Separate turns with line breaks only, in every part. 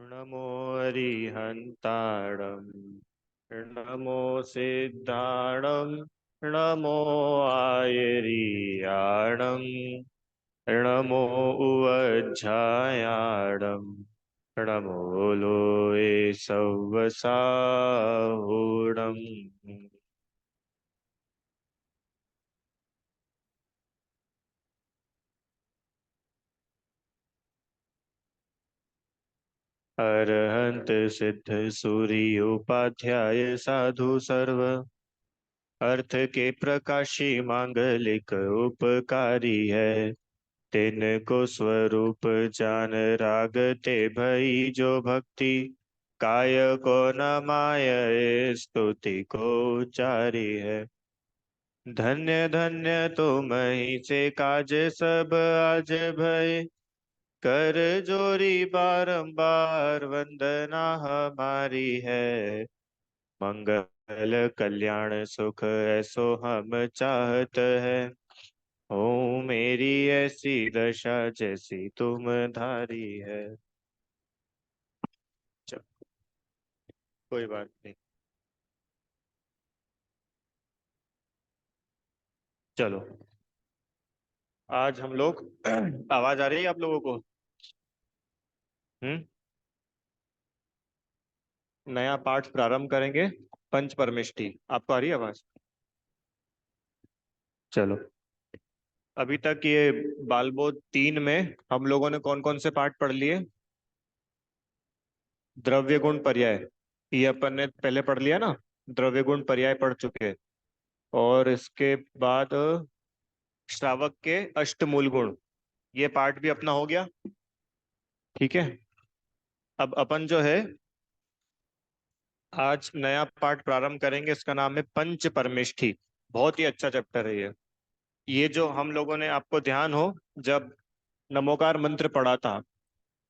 नमो अरिहन्ताणं नमो सिद्धाणं नमो आयर्याणं नमो उवज्झायाणं नमो लोये सव्वसाहुणम्। अरहंत सिद्ध सूर्य उपाध्याय साधु सर्व अर्थ के प्रकाशी मांगलिक उपकारी है। तिनको स्वरूप जान राग ते भई जो भक्ति काय को न माय स्तुति को चारी है। धन्य धन्य तुम ही से काज सब आज भय कर जोरी बारंबार वंदना हमारी है। मंगल कल्याण सुख ऐसो हम चाहत है। हो मेरी ऐसी दशा जैसी तुम धारी है। चल, कोई बात नहीं। चलो, आज हम लोग आवाज आ रही है आप लोगों को? हम्म। नया पाठ प्रारंभ करेंगे। पंच परमेष्टि आपको आ रही है आवाज? चलो, अभी तक ये बालबोध 3 में हम लोगों ने कौन कौन से पाठ पढ़ लिए? द्रव्य गुण पर्याय, ये अपन ने पहले पढ़ लिया ना। द्रव्य गुण पर्याय पढ़ चुके हैं। और इसके बाद श्रावक के अष्टमूल गुण, ये पाठ भी अपना हो गया। ठीक है। अब अपन जो है आज नया पाठ प्रारंभ करेंगे, इसका नाम है पंच परमेष्ठि। बहुत ही अच्छा चैप्टर है ये जो हम लोगों ने, आपको ध्यान हो, जब नमोकार मंत्र पढ़ा था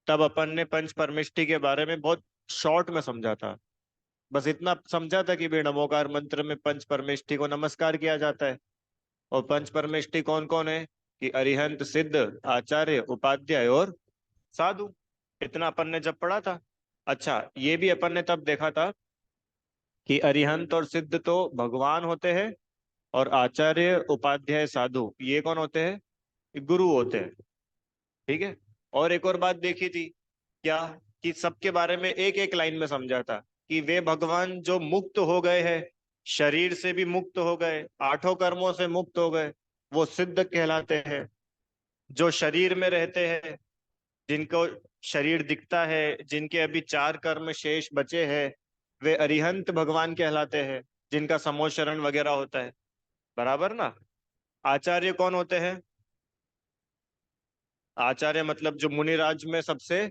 तब अपन ने पंच परमेष्ठि के बारे में बहुत शॉर्ट में समझा था। बस इतना समझा था कि भाई नमोकार मंत्र में पंच परमेष्ठि को नमस्कार किया जाता है। और पंच परमेष्ठि कौन कौन है? कि अरिहंत सिद्ध आचार्य उपाध्याय और साधु। इतना अपन ने जब पढ़ा था। अच्छा, ये भी अपन ने तब देखा था कि अरिहंत और सिद्ध तो भगवान होते हैं, और आचार्य उपाध्याय साधु ये कौन होते हैं? ये गुरु होते हैं। ठीक है। और एक और बात देखी थी क्या? कि सबके बारे में एक एक लाइन में समझा था कि वे भगवान जो मुक्त हो गए हैं, शरीर से भी मुक्त हो गए, आठों कर्मों से मुक्त हो गए, वो सिद्ध कहलाते हैं। जो शरीर में रहते हैं, जिनको शरीर दिखता है, जिनके अभी 4 कर्म शेष बचे हैं, वे अरिहंत भगवान कहलाते हैं, जिनका समोशरण वगैरह होता है। बराबर ना? आचार्य कौन होते हैं? आचार्य मतलब जो मुनिराज में सबसे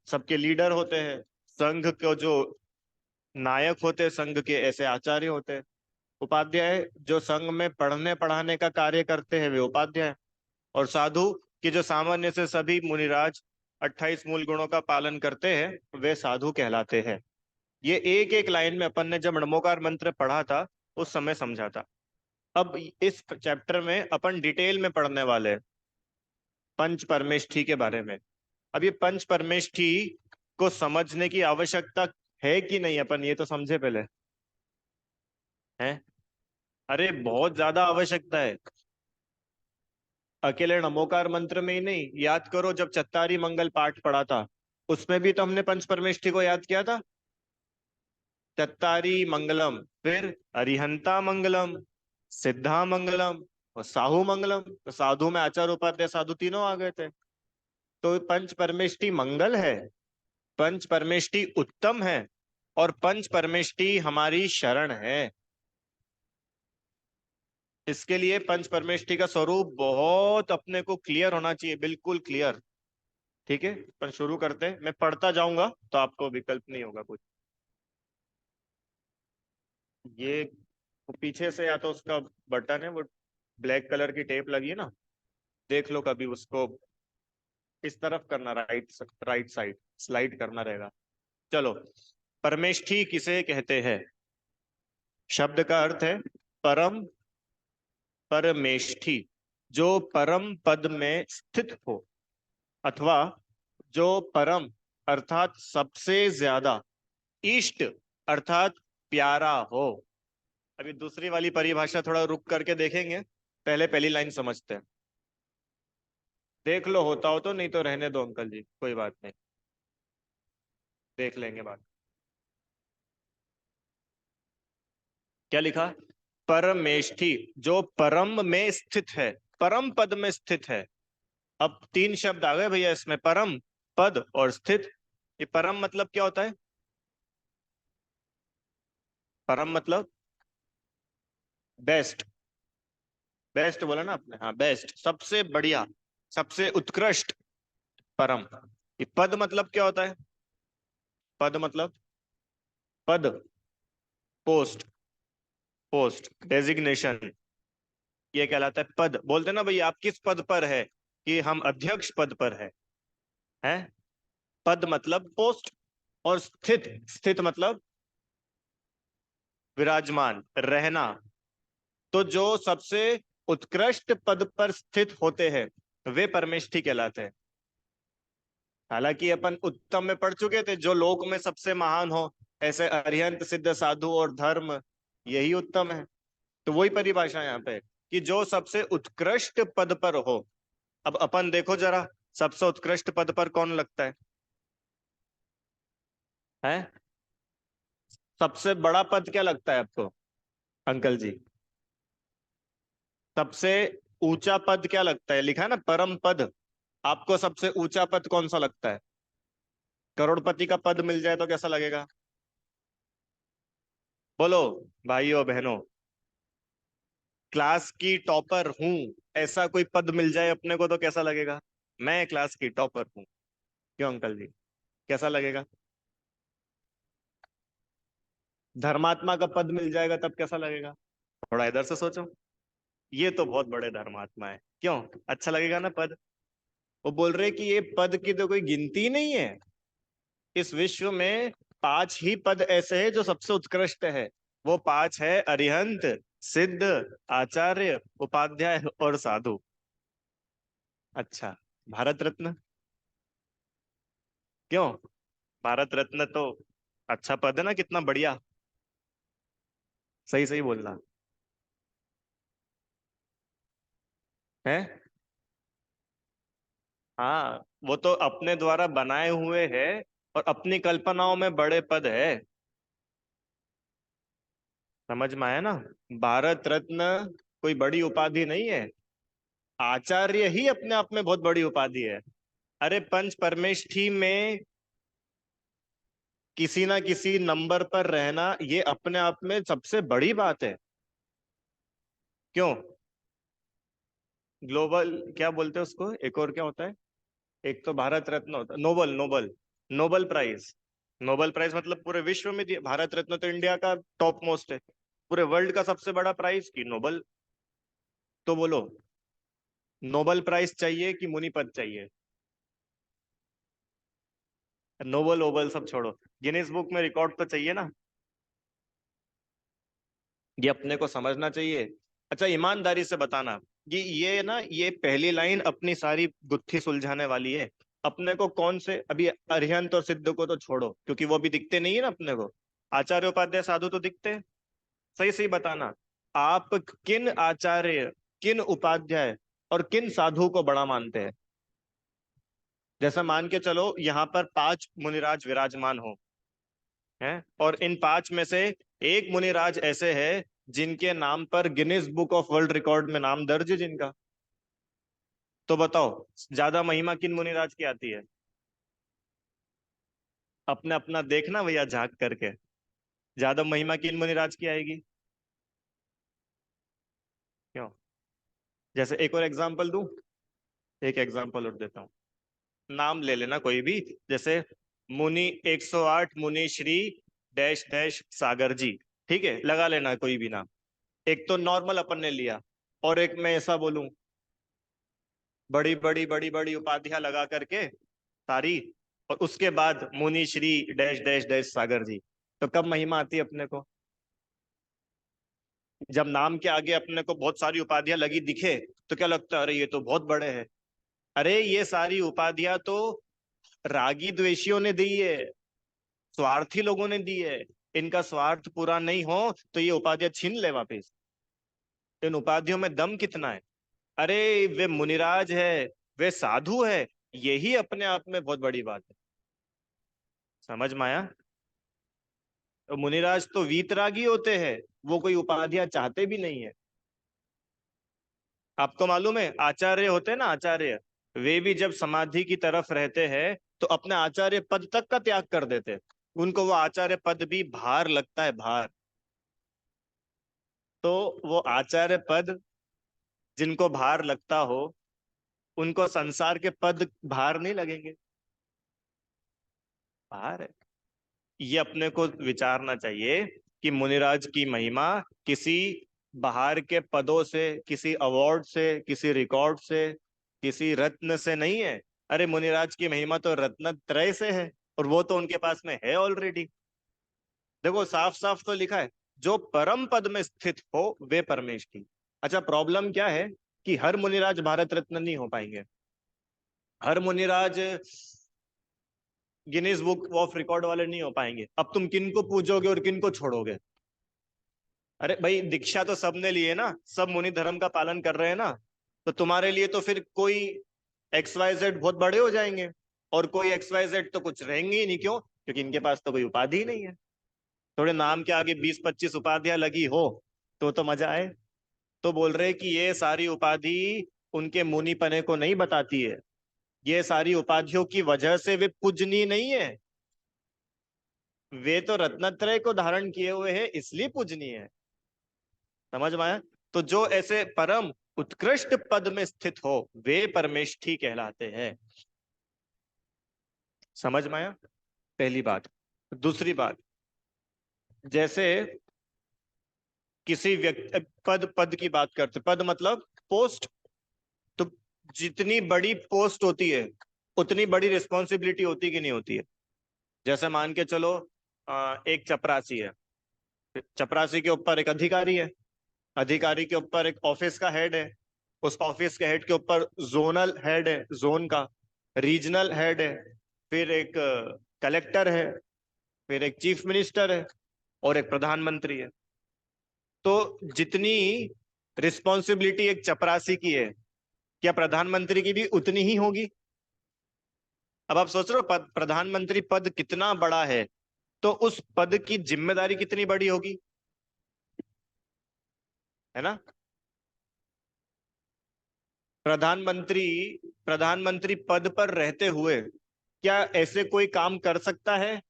सबके लीडर होते हैं, संघ को जो नायक होते हैं, संघ के, ऐसे आचार्य होते हैं। उपाध्याय जो संघ में पढ़ने पढ़ाने का कार्य करते हैं, वे उपाध्याय। और साधु कि जो सामान्य से सभी मुनिराज 28 मूल गुणों का पालन करते हैं, वे साधु कहलाते हैं। ये एक एक लाइन में अपन ने जब नमोकार मंत्र पढ़ा था उस समय समझा था। अब इस चैप्टर में अपन डिटेल में पढ़ने वाले हैं पंच परमेष्ठि के बारे में। अब ये पंच परमेष्ठि को समझने की आवश्यकता है कि नहीं, अपन ये तो समझे पहले। है? अरे बहुत ज्यादा आवश्यकता है। अकेले नमोकार मंत्र में ही नहीं, याद करो जब चत्तारी मंगल पाठ पढ़ा था उसमें भी तो हमने पंच परमेष्ठि को याद किया था। चत्तारी मंगलम, फिर अरिहंता मंगलम, सिद्धा मंगलम और साहू मंगलम। तो साधु में आचार्य उपाध्याय साधु तीनों आ गए थे। तो पंच परमेष्टि मंगल है, पंच परमेष्टि उत्तम है, और पंच परमेष्टि हमारी शरण है। इसके लिए पंच परमेष्टि का स्वरूप बहुत अपने को क्लियर होना चाहिए, बिल्कुल क्लियर। ठीक है, पर शुरू करते हैं। मैं पढ़ता जाऊंगा तो आपको विकल्प नहीं होगा कुछ। ये पीछे से या तो उसका बटन है वो, ब्लैक कलर की टेप लगी है ना, देख लो कभी उसको। इस तरफ करना, राइट साइड स्लाइड करना रहेगा। चलो, परमेष्ठी किसे कहते हैं? शब्द का अर्थ है परम, परमेष्ठी जो परम पद में स्थित हो, अथवा जो परम अर्थात सबसे ज्यादा, इष्ट अर्थात प्यारा हो। अभी दूसरी वाली परिभाषा थोड़ा रुक करके देखेंगे, पहले पहली लाइन समझते हैं। देख लो होता हो तो, नहीं तो रहने दो अंकल जी, कोई बात नहीं, देख लेंगे बात। क्या लिखा? परमेष्ठी, जो परम में स्थित है, परम पद में स्थित है। अब तीन शब्द आ गए भैया इसमें, परम, पद और स्थित। ये परम मतलब क्या होता है? परम मतलब बेस्ट, बेस्ट बोला ना आपने, हाँ बेस्ट, सबसे बढ़िया, सबसे उत्कृष्ट, परम। ये पद मतलब क्या होता है? पद मतलब, पद, पोस्ट, पोस्ट डेजिग्नेशन, ये कहलाता है पद। बोलते ना भैया आप किस पद पर है, कि हम अध्यक्ष पद पर है। पद मतलब पोस्ट। और स्थित, स्थित मतलब विराजमान, रहना। तो जो सबसे उत्कृष्ट पद पर स्थित होते हैं वे परमेष्ठी कहलाते हैं। हालांकि अपन उत्तम में पढ़ चुके थे, जो लोक में सबसे महान हो, ऐसे अरिहंत सिद्ध साधु और धर्म, यही उत्तम है। तो वही परिभाषा यहाँ पे, कि जो सबसे उत्कृष्ट पद पर हो। अब अपन देखो जरा, सबसे उत्कृष्ट पद पर कौन लगता है? सबसे बड़ा पद क्या लगता है आपको अंकल जी? सबसे ऊंचा पद क्या लगता है? लिखा है ना परम पद। आपको सबसे ऊंचा पद कौन सा लगता है? करोड़पति का पद मिल जाए तो कैसा लगेगा? बोलो भाइयों बहनों, क्लास की टॉपर हूं, ऐसा कोई पद मिल जाए अपने को तो कैसा लगेगा? मैं क्लास की टॉपर हूं, क्यों अंकल जी, कैसा लगेगा? धर्मात्मा का पद मिल जाएगा तब कैसा लगेगा? थोड़ा इधर से सोचो, ये तो बहुत बड़े धर्मात्मा है, क्यों? अच्छा लगेगा ना पद? वो बोल रहे कि ये पद की तो कोई गिनती नहीं है, इस विश्व में पांच ही पद ऐसे हैं जो सबसे उत्कृष्ट है। वो पांच है अरिहंत, सिद्ध, आचार्य, उपाध्याय और साधु। अच्छा, भारत रत्न, क्यों? भारत रत्न तो अच्छा पद है ना, कितना बढ़िया। सही सही बोलना है। हाँ, वो तो अपने द्वारा बनाए हुए हैं, और अपनी कल्पनाओं में बड़े पद है। समझ में आया ना? भारत रत्न कोई बड़ी उपाधि नहीं है, आचार्य ही अपने आप में बहुत बड़ी उपाधि है। अरे पंच परमेष्ठी में किसी ना किसी नंबर पर रहना, ये अपने आप में सबसे बड़ी बात है। क्यों? ग्लोबल क्या बोलते हैं उसको, एक और क्या होता है? एक तो भारत रत्न होता है, Nobel, Nobel, Nobel prize. Nobel prize मतलब पूरे विश्व में दिया, भारत रत्न तो इंडिया का टॉप मोस्ट है, पूरे वर्ल्ड का सबसे बड़ा प्राइज की नोबल। तो बोलो, नोबल प्राइज चाहिए कि मुनि पद चाहिए? नोबल ओबल सब छोड़ो, गिनीज बुक में रिकॉर्ड तो चाहिए ना। ये अपने को समझना चाहिए। अच्छा ईमानदारी से बताना कि ये ना, ये पहली लाइन अपनी सारी गुत्थी सुलझाने वाली है। अपने को कौन से, अभी अरिहंत और सिद्ध को तो छोड़ो क्योंकि वो भी दिखते नहीं है ना अपने को, आचार्य उपाध्याय साधु तो दिखते हैं। सही सही बताना, आप किन आचार्य, किन उपाध्याय और किन साधु को बड़ा मानते हैं? जैसा मान के चलो यहाँ पर पांच मुनिराज विराजमान हो, हैं, और इन पांच में से एक मुनिराज ऐसे है जिनके नाम पर Guinness book of world record में नाम दर्ज है जिनका। तो बताओ, ज्यादा महिमा किन मुनिराज की आती है? अपने अपना देखना भैया झांक करके, ज्यादा महिमा किन मुनिराज की आएगी? क्यों? जैसे एक और एग्जांपल दूं, एक एग्जांपल और देता हूँ, नाम ले लेना कोई भी। जैसे मुनि 108 मुनि श्री डैश डैश सागर जी, ठीक है, लगा लेना कोई भी नाम। एक तो नॉर्मल अपन ने लिया, और एक मैं ऐसा बोलूं, बड़ी बड़ी बड़ी बड़ी उपाधियां लगा करके सारी, और उसके बाद मुनि श्री डैश डैश डैश सागर जी। तो कब महिमा आती है अपने को? जब नाम के आगे अपने को बहुत सारी उपाधियां लगी दिखे, तो क्या लगता है, अरे ये तो बहुत बड़े हैं। अरे ये सारी उपाधियां तो रागी द्वेषियों ने दी है, स्वार्थी लोगों ने दी है। इनका स्वार्थ पूरा नहीं हो तो ये उपाधियां छीन ले वापिस। इन उपाधियों में दम कितना है। अरे वे मुनिराज है, वे साधु है, यही अपने आप में बहुत बड़ी बात है। समझ में आया। तो मुनिराज तो वीतरागी होते हैं, वो कोई उपाधियां चाहते भी नहीं है। आपको मालूम है आचार्य होते हैं ना, आचार्य, वे भी जब समाधि की तरफ रहते हैं तो अपने आचार्य पद तक का त्याग कर देते हैं। उनको वो आचार्य पद भी भार लगता है, भार। तो वो आचार्य पद जिनको भार लगता हो, उनको संसार के पद भार नहीं लगेंगे। भार है। ये अपने को विचारना चाहिए कि मुनिराज की महिमा किसी बाहर के पदों से, किसी अवार्ड से, किसी रिकॉर्ड से, किसी रत्न से नहीं है। अरे मुनिराज की महिमा तो रत्न त्रय से है, और वो तो उनके पास में है ऑलरेडी। देखो साफ साफ तो लिखा है, जो परम पद में स्थित हो वे परमेश की। अच्छा, प्रॉब्लम क्या है कि हर मुनिराज भारत रत्न नहीं हो पाएंगे। हर मुनिराज गिनीज बुक ऑफ रिकॉर्ड वाले नहीं हो पाएंगे। अब तुम किन को पूजोगे और किन को छोड़ोगे। अरे भाई दीक्षा तो सबने लिए ना, सब मुनि धर्म का पालन कर रहे हैं ना। तो तुम्हारे लिए तो फिर कोई एक्स वाई जेड बहुत बड़े हो जाएंगे, और कोई एक्स वाई जेड तो कुछ रहेंगे ही नहीं। क्यों? क्योंकि इनके पास तो कोई उपाधि ही नहीं है। थोड़े नाम के आगे 20-25 उपाधियां लगी हो तो मजा आए। तो बोल रहे कि ये सारी उपाधि उनके मुनिपने को नहीं बताती है। ये सारी उपाधियों की वजह से वे पूजनीय नहीं है। वे तो रत्नत्रय को धारण किए हुए हैं, इसलिए पूजनीय है। समझ में आया। तो जो ऐसे परम उत्कृष्ट पद में स्थित हो वे परमेष्ठी कहलाते हैं। समझ में आया। पहली बात। दूसरी बात, जैसे किसी व्यक्ति पद, पद की बात करते, पद मतलब पोस्ट। तो जितनी बड़ी पोस्ट होती है उतनी बड़ी रिस्पॉन्सिबिलिटी होती कि नहीं होती है। जैसे मान के चलो, एक चपरासी है, चपरासी के ऊपर एक अधिकारी है, अधिकारी के ऊपर एक ऑफिस का हेड है, उस ऑफिस के हेड के ऊपर जोनल हेड है, जोन का, रीजनल हेड है, फिर एक कलेक्टर है, फिर एक चीफ मिनिस्टर है, और एक प्रधानमंत्री है। तो जितनी रिस्पॉन्सिबिलिटी एक चपरासी की है, क्या प्रधानमंत्री की भी उतनी ही होगी? अब आप सोच रहे हो प्रधानमंत्री पद कितना बड़ा है, तो उस पद की जिम्मेदारी कितनी बड़ी होगी, है ना। प्रधानमंत्री प्रधानमंत्री पद पर रहते हुए क्या ऐसे कोई काम कर सकता है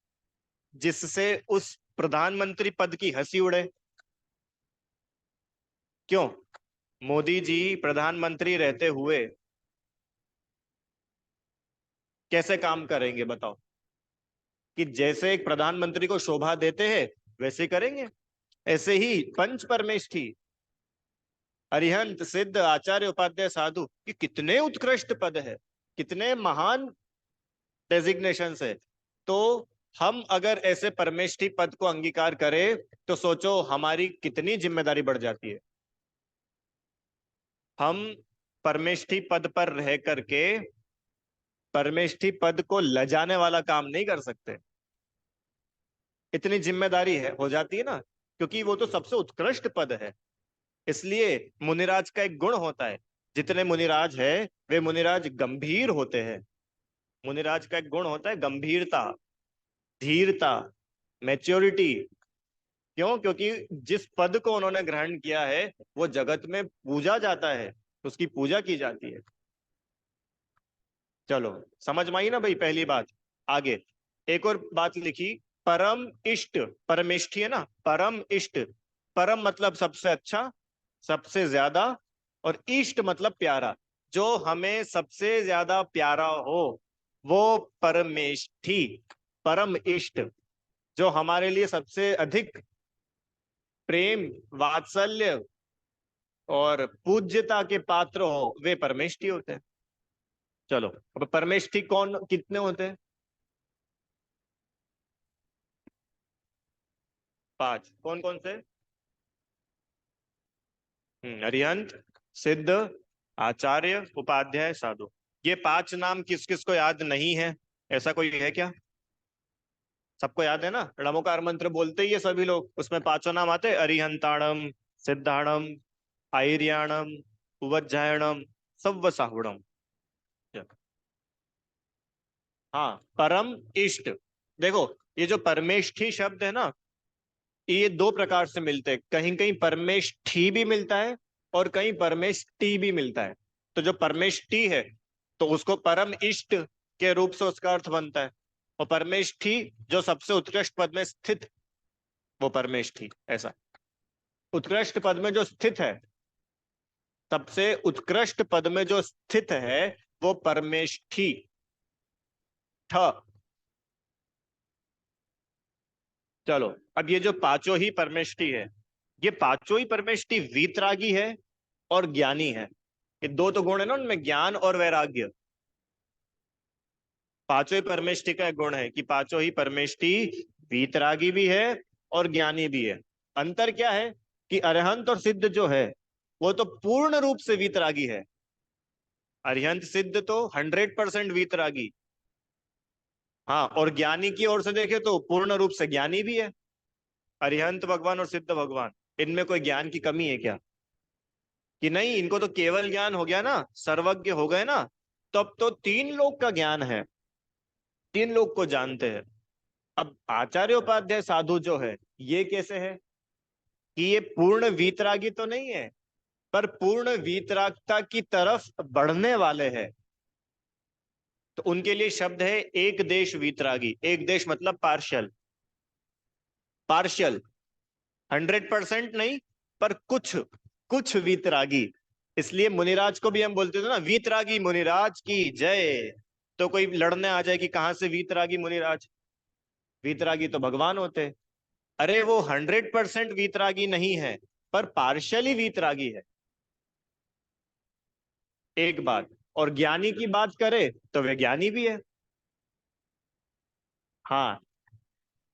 जिससे उस प्रधानमंत्री पद की हंसी उड़े? क्यों? मोदी जी प्रधानमंत्री रहते हुए कैसे काम करेंगे बताओ? कि जैसे एक प्रधानमंत्री को शोभा देते हैं वैसे करेंगे। ऐसे ही पंच परमेष्ठी, अरिहंत, सिद्ध, आचार्य, उपाध्याय, साधु, ये कितने उत्कृष्ट पद है, कितने महान डेजिग्नेशन है। तो हम अगर ऐसे परमेष्ठी पद को अंगीकार करें तो सोचो हमारी कितनी जिम्मेदारी बढ़ जाती है। हम परमेष्ठी पद पर रह करके परमेष्ठी पद को लजाने वाला काम नहीं कर सकते। इतनी जिम्मेदारी है हो जाती है ना, क्योंकि वो तो सबसे उत्कृष्ट पद है। इसलिए मुनिराज का एक गुण होता है, जितने मुनिराज है वे मुनिराज गंभीर होते हैं। मुनिराज का एक गुण होता है गंभीरता, धीरता, मैच्योरिटी। क्यों? क्योंकि जिस पद को उन्होंने ग्रहण किया है वो जगत में पूजा जाता है, उसकी पूजा की जाती है। चलो समझ में आई ना भाई पहली बात। आगे एक और बात लिखी, परम इष्ट, परमेष्ठी है ना, परम इष्ट। परम मतलब सबसे अच्छा, सबसे ज्यादा, और इष्ट मतलब प्यारा। जो हमें सबसे ज्यादा प्यारा हो वो परमेष्ठी, परम इष्ट। जो हमारे लिए सबसे अधिक प्रेम, वात्सल्य और पूज्यता के पात्र हो वे परमेष्ठी होते हैं। चलो अब परमेष्ठी कौन कितने होते हैं? 5। कौन कौन से? अरिहंत, सिद्ध, आचार्य, उपाध्याय, साधु। ये 5 नाम किस किस को याद नहीं है? ऐसा कोई है क्या? सबको याद है ना, णमोकार मंत्र बोलते ही है सभी लोग, उसमें पांचों नाम आते हैं, अरिहंताणम, सिद्धाणम, आयर्याणम, उवज्जायणम, सव्वसाहुणम। हाँ, परम इष्ट। देखो, ये जो परमेष्ठी शब्द है ना, ये दो प्रकार से मिलते हैं, कहीं कहीं परमेष्ठी भी मिलता है और कहीं परमेष्टि भी मिलता है। तो जो परमेष्टि है, तो उसको परम इष्ट के रूप से उसका अर्थ बनता है, और परमेष्ठी जो सबसे उत्कृष्ट पद में स्थित, वो परमेष्ठी। ऐसा उत्कृष्ट पद में जो स्थित है, सबसे उत्कृष्ट पद में जो स्थित है, वो परमेष्ठी। ठ। चलो, अब ये जो पांचों ही परमेष्टि है, ये पांचों ही परमेष्टि वीतरागी है और ज्ञानी है। ये दो तो गुण है ना उनमें, ज्ञान और वैराग्य। पांचों ही परमेष्टि का एक गुण है कि पांचों ही परमेष्टि वीतरागी भी है और ज्ञानी भी है। अंतर क्या है कि अरहंत और सिद्ध जो है, वो तो पूर्ण रूप से वीतरागी है। अरिहंत सिद्ध तो 100% वीतरागी। हाँ, और ज्ञानी की ओर से देखे तो पूर्ण रूप से ज्ञानी भी है। अरिहंत भगवान और सिद्ध भगवान, इनमें कोई ज्ञान की कमी है क्या? कि नहीं, इनको तो केवल ज्ञान हो गया ना, सर्वज्ञ हो गए ना। तब तो तीन लोक का ज्ञान है, तीन लोग को जानते हैं। अब आचार्य उपाध्याय साधु जो है, ये कैसे है कि ये पूर्ण वीतरागी तो नहीं है, पर पूर्ण वीतरागता की तरफ बढ़ने वाले हैं। तो उनके लिए शब्द है एक देश वीतरागी। एक देश मतलब पार्शियल, पार्शियल, 100% नहीं, पर कुछ कुछ वीतरागी। इसलिए मुनिराज को भी हम बोलते थे ना, वीतरागी मुनिराज की जय। तो कोई लड़ने आ जाए कि कहां से वीतरागी मुनिराज, वीतरागी तो भगवान होते। अरे वो 100% वीतरागी नहीं है, पर पार्शियली वीतरागी है। एक बात। और ज्ञानी की बात करें तो वे ज्ञानी भी है। हाँ,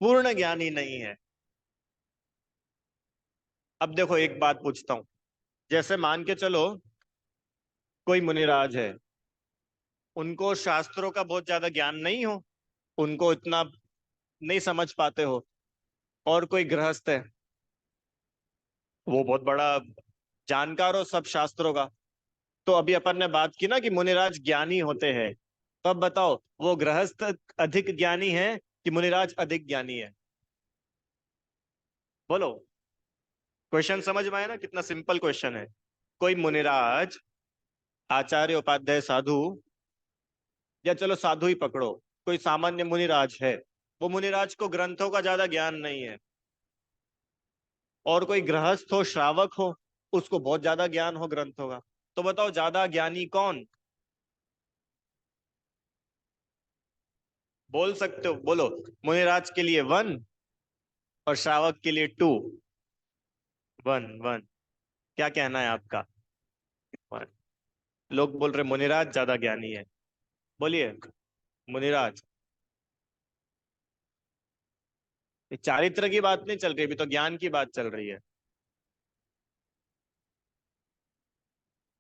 पूर्ण ज्ञानी नहीं है। अब देखो, एक बात पूछता हूं, जैसे मान के चलो कोई मुनिराज है, उनको शास्त्रों का बहुत ज्यादा ज्ञान नहीं हो, उनको इतना नहीं समझ पाते हो, और कोई गृहस्थ है, वो बहुत बड़ा जानकार हो सब शास्त्रों का। तो अभी अपन ने बात की ना कि मुनिराज ज्ञानी होते हैं, तो अब बताओ, वो गृहस्थ अधिक ज्ञानी है कि मुनिराज अधिक ज्ञानी है? बोलो। क्वेश्चन समझ में आया ना, कितना सिंपल क्वेश्चन है। कोई मुनिराज, आचार्य उपाध्याय साधु, या चलो साधु ही पकड़ो, कोई सामान्य मुनिराज है, वो मुनिराज को ग्रंथों का ज्यादा ज्ञान नहीं है। और कोई गृहस्थ हो, श्रावक हो, उसको बहुत ज्यादा ज्ञान हो ग्रंथों का। तो बताओ ज्यादा ज्ञानी कौन? बोल सकते हो, बोलो। मुनिराज के लिए 1 और श्रावक के लिए 2। 1 1। क्या कहना है आपका? 1। लोग बोल रहे मुनिराज ज्यादा ज्ञानी है। बोलिए। मुनिराज। ये चारित्र की बात नहीं चल रही, अभी तो ज्ञान की बात चल रही है।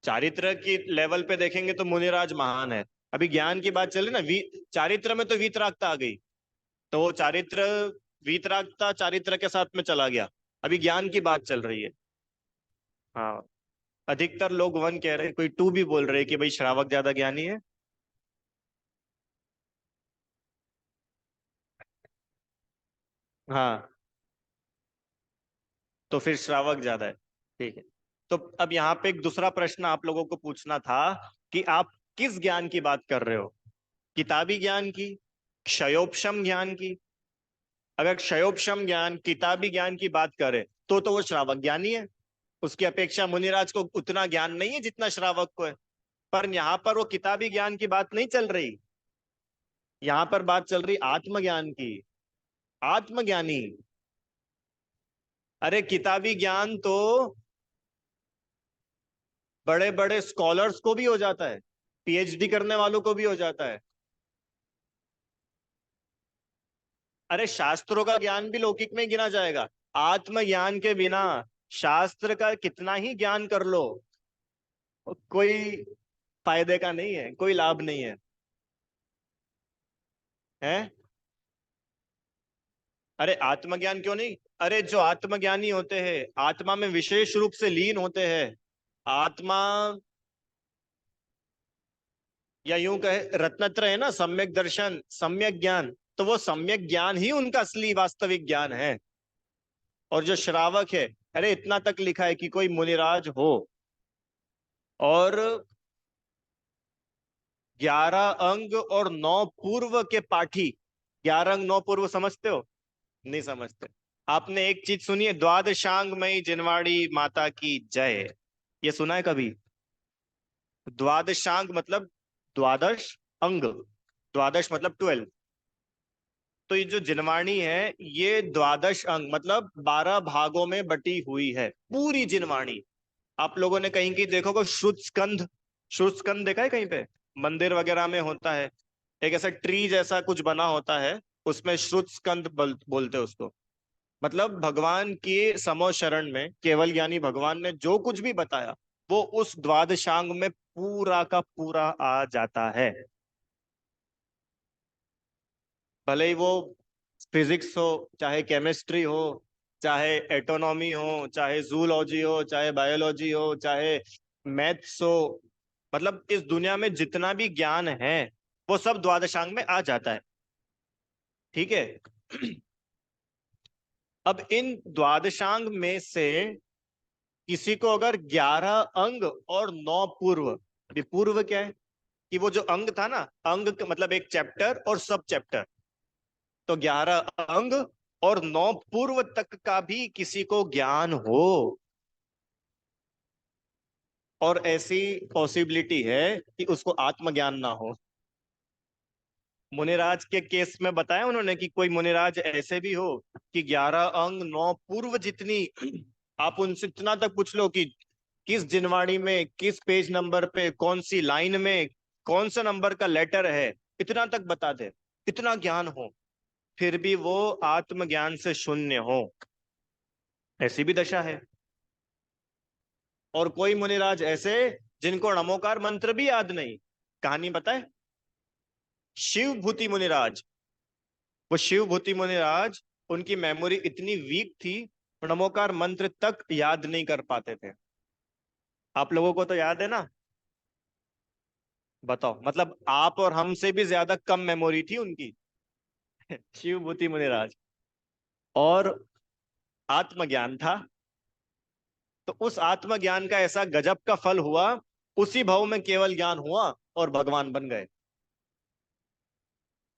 चारित्र की लेवल पे देखेंगे तो मुनिराज महान है। अभी ज्ञान की बात चल रही ना, चारित्र में तो वीतरागता आ गई, तो वो चारित्र, वीतरागता चारित्र के साथ में चला गया। अभी ज्ञान की बात चल रही है। हाँ, अधिकतर लोग 1 कह रहे हैं, कोई 2 भी बोल रहे हैं कि भाई श्रावक ज्यादा ज्ञानी है। हाँ, तो फिर श्रावक ज्यादा है। ठीक है। तो अब यहाँ पे एक दूसरा प्रश्न आप लोगों को पूछना था कि आप किस ज्ञान की बात कर रहे हो, किताबी ज्ञान की, क्षयोपशम ज्ञान की? अगर क्षयोपशम ज्ञान, किताबी ज्ञान की बात करें, तो वो श्रावक ज्ञानी है। उसकी अपेक्षा मुनिराज को उतना ज्ञान नहीं है जितना श्रावक को है। पर यहाँ पर वो किताबी ज्ञान की बात नहीं चल रही, यहाँ पर बात चल रही आत्मज्ञान की। आत्मज्ञानी। अरे किताबी ज्ञान तो बड़े बड़े स्कॉलर्स को भी हो जाता है, पीएचडी करने वालों को भी हो जाता है। अरे शास्त्रों का ज्ञान भी लौकिक में गिना जाएगा। आत्मज्ञान के बिना शास्त्र का कितना ही ज्ञान कर लो, कोई फायदे का नहीं है, कोई लाभ नहीं है। हैं? अरे आत्मज्ञान क्यों नहीं? अरे जो आत्मज्ञानी होते हैं, आत्मा में विशेष रूप से लीन होते हैं, आत्मा, या यूं कहे रत्नत्र है ना, सम्यक दर्शन सम्यक ज्ञान, तो वो सम्यक ज्ञान ही उनका असली वास्तविक ज्ञान है। और जो श्रावक है, अरे इतना तक लिखा है कि कोई मुनिराज हो और 11 अंग और 9 पूर्व के पाठी, 11 अंग 9 पूर्व समझते हो? नहीं समझते। आपने एक चीज सुनी है, द्वादशांगमयी जिनवाड़ी माता की जय, ये सुना है कभी? द्वादशांग मतलब द्वादश अंग, द्वादश मतलब 12। तो ये जो जिनवाणी है, ये द्वादश अंग मतलब 12 भागों में बटी हुई है पूरी जिनवाणी। आप लोगों ने कहीं की देखोगे श्रुत स्कंध, श्रुत स्कंध देखा है कहीं पे? मंदिर वगैरह में होता है, एक ऐसा ट्री जैसा कुछ बना होता है, उसमें श्रुत स्कंध बोलते हैं उसको। मतलब भगवान के समो शरण में केवल ज्ञानी भगवान ने जो कुछ भी बताया, वो उस द्वादशांग में पूरा का पूरा आ जाता है। भले ही वो फिजिक्स हो, चाहे केमिस्ट्री हो, चाहे एटोनॉमी हो, चाहे जूलॉजी हो, चाहे बायोलॉजी हो, चाहे मैथ्स हो, मतलब इस दुनिया में जितना भी ज्ञान है वो सब द्वादशांग में आ जाता है। ठीक है। अब इन द्वादशांग में से किसी को अगर 11 अंग और 9 पूर्व, अभी पूर्व क्या है कि वो जो अंग था ना, अंग का मतलब एक चैप्टर और सब चैप्टर, तो 11 अंग और 9 पूर्व तक का भी किसी को ज्ञान हो, और ऐसी पॉसिबिलिटी है कि उसको आत्मज्ञान ना हो। मुनिराज के केस में बताया उन्होंने कि कोई मुनिराज ऐसे भी हो कि 11 अंग 9 पूर्व जितनी, आप उनसे इतना तक पूछ लो कि किस जिनवाणी में किस पेज नंबर पे कौन सी लाइन में कौन सा नंबर का लेटर है, इतना तक बता दे, इतना ज्ञान हो, फिर भी वो आत्मज्ञान से शून्य हो, ऐसी भी दशा है। और कोई मुनिराज ऐसे जिनको नमोकार मंत्र भी याद नहीं। कहानी पता है? शिव भूति मुनिराज, वो शिव भूति मुनिराज, उनकी मेमोरी इतनी वीक थी, नमोकार मंत्र तक याद नहीं कर पाते थे। आप लोगों को तो याद है ना? बताओ, मतलब आप और हमसे भी ज्यादा कम मेमोरी थी उनकी। शिव भूति मुनिराज, और आत्मज्ञान था। तो उस आत्मज्ञान का ऐसा गजब का फल हुआ, उसी भाव में केवल ज्ञान हुआ और भगवान बन गए।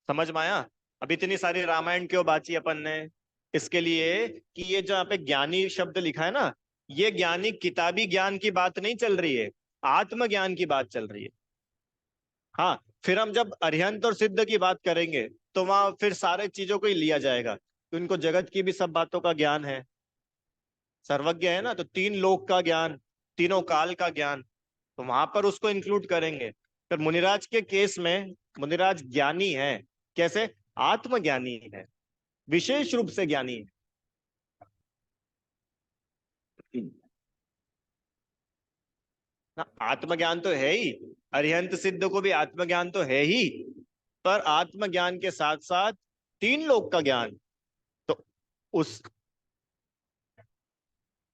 समझ में आया? अब इतनी सारी रामायण क्यों बांची अपन ने? इसके लिए कि ये जो यहाँ पे ज्ञानी शब्द लिखा है ना, ये ज्ञानी किताबी ज्ञान की बात नहीं चल रही है, आत्मज्ञान की बात चल रही है। हाँ, फिर हम जब अरिहंत और सिद्ध की बात करेंगे तो वहां फिर सारे चीजों को ही लिया जाएगा, तो इनको जगत की भी सब बातों का ज्ञान है, सर्वज्ञ है ना, तो 3 लोक का ज्ञान, तीनों काल का ज्ञान, तो वहां पर उसको इंक्लूड करेंगे। फिर मुनिराज के केस में मुनिराज ज्ञानी है, कैसे? आत्मज्ञानी है, विशेष रूप से ज्ञानी है ना। आत्मज्ञान तो है ही, अरिहंत सिद्ध को भी आत्मज्ञान तो है ही, पर आत्मज्ञान के साथ साथ 3 लोक का ज्ञान, तो उस,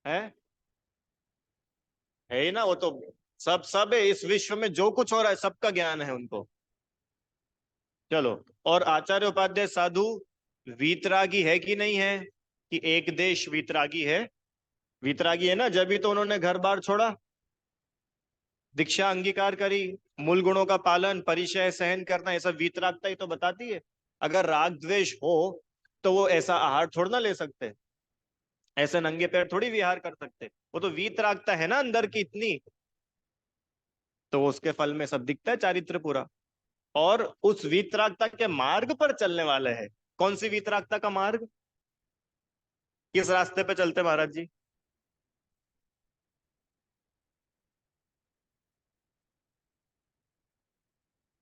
है ही ना, वो तो सब सब है, इस विश्व में जो कुछ हो रहा है सबका ज्ञान है उनको। चलो, और आचार्य उपाध्याय साधु वीतरागी है कि नहीं है? कि एक देश वीतरागी है, वीतरागी है ना, जब भी तो उन्होंने घर बार छोड़ा, दीक्षा अंगीकार करी, मूल गुणों का पालन, परिचय सहन करना, ये सब वीतरागता ही तो बताती है। अगर राग द्वेष हो तो वो ऐसा आहार थोड़ा ना ले सकते, ऐसे नंगे पैर थोड़ी विहार कर सकते, वो तो वीतरागता है ना अंदर की इतनी, तो उसके फल में सब दिखता है, चारित्र पूरा। और उस वीतरागता के मार्ग पर चलने वाले हैं। कौन सी वीतरागता का मार्ग? किस रास्ते पे चलते महाराज जी?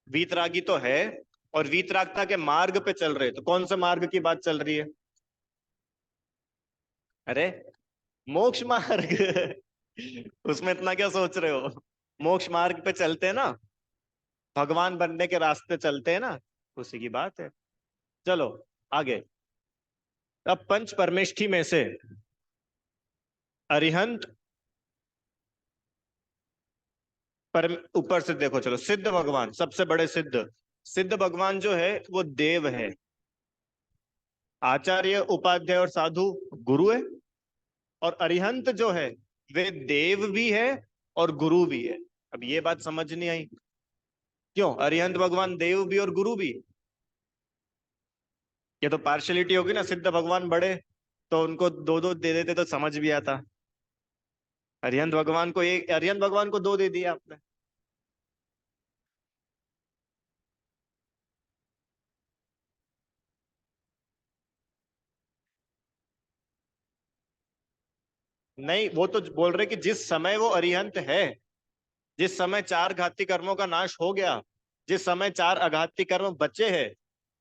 वीतरागी तो है, और वीतरागता के मार्ग पे चल रहे, तो कौन से मार्ग की बात चल रही है? अरे मोक्ष मार्ग। उसमें इतना क्या सोच रहे हो? मोक्ष मार्ग पे चलते हैं ना, भगवान बनने के रास्ते चलते हैं ना, उसी की बात है। चलो आगे। अब पंच परमेष्ठी में से अरिहंत पर ऊपर से देखो, चलो सिद्ध भगवान सबसे बड़े सिद्ध, सिद्ध भगवान जो है वो देव है। आचार्य उपाध्याय और साधु गुरु है। और अरिहंत जो है वे देव भी है और गुरु भी है। अब ये बात समझ नहीं आई, क्यों अरिहंत भगवान देव भी और गुरु भी? ये तो पार्शलिटी होगी ना, सिद्ध भगवान बड़े तो उनको दो दो दे देते तो समझ भी आता। अरिहंत भगवान को एक, अरिहंत भगवान को दो दे दिया आपने। नहीं, वो तो बोल रहे कि जिस समय वो अरिहंत है, जिस समय चार घाती कर्मों का नाश हो गया, जिस समय चार अघाती कर्म बचे हैं,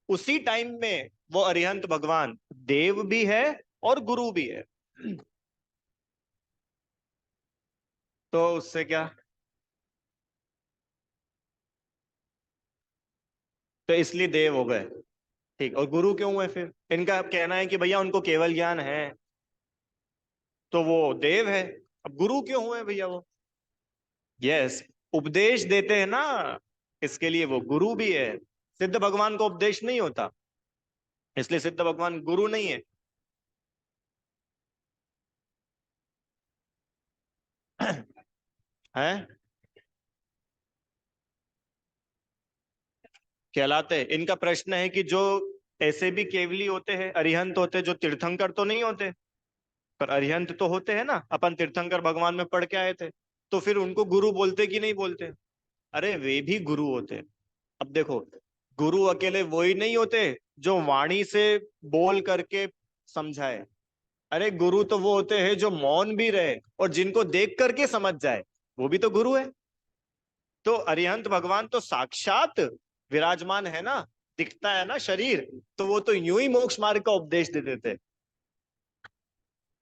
उसी टाइम में वो अरिहंत भगवान देव भी है और गुरु भी है। तो उससे क्या? तो इसलिए देव हो गए। ठीक, और गुरु क्यों हुए फिर? इनका कहना है कि भैया उनको केवल ज्ञान है तो वो देव है। अब गुरु क्यों हुए भैया वो? यस, उपदेश देते हैं ना, इसके लिए वो गुरु भी है। सिद्ध भगवान को उपदेश नहीं होता, इसलिए सिद्ध भगवान गुरु नहीं है। हैं? कहलाते, इनका प्रश्न है कि जो ऐसे भी केवली होते हैं, अरिहंत होते हैं, जो तीर्थंकर तो नहीं होते, पर अरिहंत तो होते हैं ना, अपन तीर्थंकर भगवान में पढ़ के आए थे। तो फिर उनको गुरु बोलते कि नहीं बोलते? अरे वे भी गुरु होते हैं। अब देखो, गुरु अकेले वही नहीं होते जो वाणी से बोल करके समझाए। अरे गुरु तो वो होते हैं जो मौन भी रहे और जिनको देख करके समझ जाए, वो भी तो गुरु है। तो अरिहंत भगवान तो साक्षात विराजमान है ना, दिखता है ना शरीर, तो वो तो यूं ही मोक्ष मार्ग का उपदेश दे देते।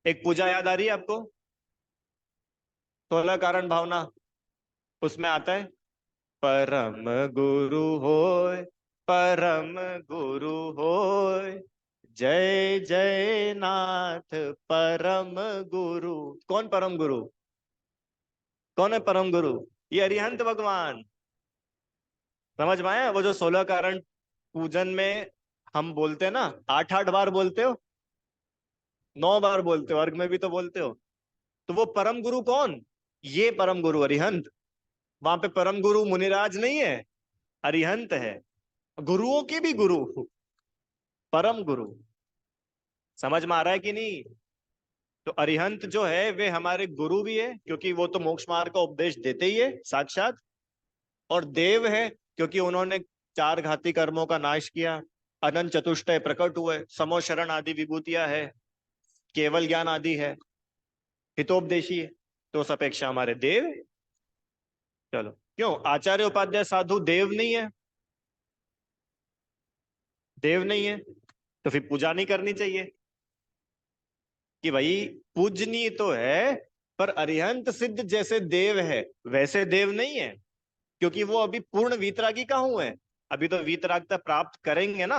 एक पूजा याद आ रही है आपको? 16 कारण भावना, उसमें आता है परम गुरु होय, परम गुरु होय, जय जय नाथ परम गुरु। कौन परम गुरु? कौन है परम गुरु? ये अरिहंत भगवान। समझ में आया? वो जो 16 कारण पूजन में हम बोलते हैं ना, 8 8 बार बोलते हो, 9 बार बोलते हो, अर्घ में भी तो बोलते हो। तो वो परम गुरु कौन? ये परम गुरु अरिहंत। वहां पे परम गुरु मुनिराज नहीं है, अरिहंत है। गुरुओं के भी गुरु, परम गुरु। समझ में आ रहा है कि नहीं? तो अरिहंत जो है वे हमारे गुरु भी है, क्योंकि वो तो मोक्ष मार्ग का उपदेश देते ही है साक्षात। और देव है क्योंकि उन्होंने चार घाती कर्मों का नाश किया, अनंत चतुष्टय प्रकट हुए, समो शरण आदि विभूतियां है, केवल ज्ञान आदि है, हितोपदेशी है। तो उस अपेक्षा हमारे देव है। चलो, क्यों आचार्य उपाध्याय साधु देव नहीं है? देव नहीं है तो फिर पूजा नहीं करनी चाहिए कि भाई पूजनीय तो है, पर अरिहंत सिद्ध जैसे देव है वैसे देव नहीं है, क्योंकि वो अभी पूर्ण वीतरागी का हुए हैं। अभी तो वीतरागता प्राप्त करेंगे ना,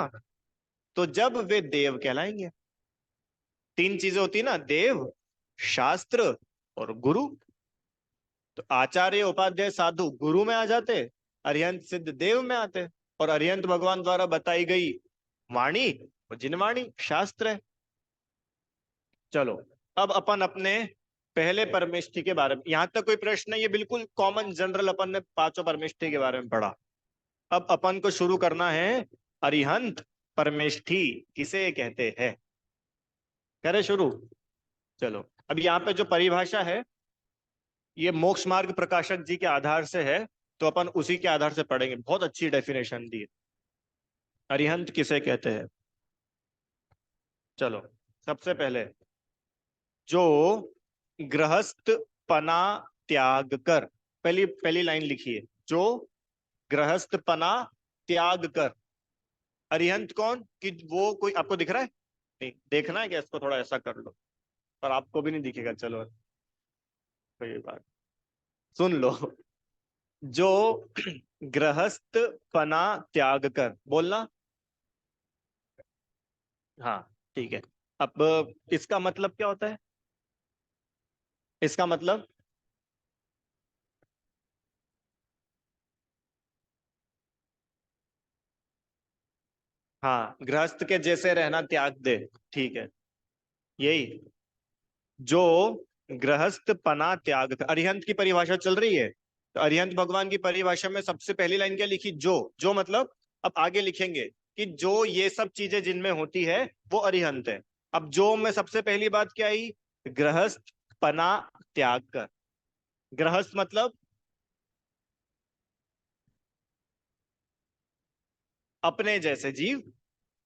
तो जब वे देव कहलाएंगे। तीन चीजें होती है ना, देव, शास्त्र और गुरु। तो आचार्य उपाध्याय साधु गुरु में आ जाते, अरिहंत सिद्ध देव में आते। और अरिहंत भगवान द्वारा बताई गई वाणी और जिनवाणी शास्त्र है। चलो, अब अपन अपने पहले परमेष्ठी के बारे में, यहां तक कोई प्रश्न नहीं, ये बिल्कुल कॉमन जनरल अपन ने पांचों परमेष्ठी के बारे में पढ़ा। अब अपन को शुरू करना है, अरिहंत परमेष्ठी किसे कहते हैं। करें शुरू? चलो, अब यहाँ पे जो परिभाषा है ये मोक्ष मार्ग प्रकाशक जी के आधार से है, तो अपन उसी के आधार से पढ़ेंगे। बहुत अच्छी डेफिनेशन दी है। अरिहंत किसे कहते हैं? चलो, सबसे पहले जो गृहस्थ पना त्याग कर, पहली पहली लाइन लिखिए, जो गृहस्थ पना त्याग कर। अरिहंत कौन? कि वो कोई आपको दिख रहा है? नहीं देखना है क्या? इसको थोड़ा ऐसा कर लो, पर आपको भी नहीं दिखेगा। चलो कोई बात, सुन लो। जो गृहस्थ पना त्याग कर, बोलना हाँ ठीक है। अब इसका मतलब क्या होता है? इसका मतलब, हाँ, गृहस्थ के जैसे रहना त्याग दे। ठीक है, यही। जो गृहस्थ पना त्याग कर, अरिहंत की परिभाषा चल रही है, तो अरिहंत भगवान की परिभाषा में सबसे पहली लाइन क्या लिखी? जो मतलब, अब आगे लिखेंगे कि जो ये सब चीजें जिनमें होती है वो अरिहंत है। अब जो में सबसे पहली बात क्या आई? गृहस्थ पना त्याग कर। गृहस्थ मतलब अपने जैसे जीव,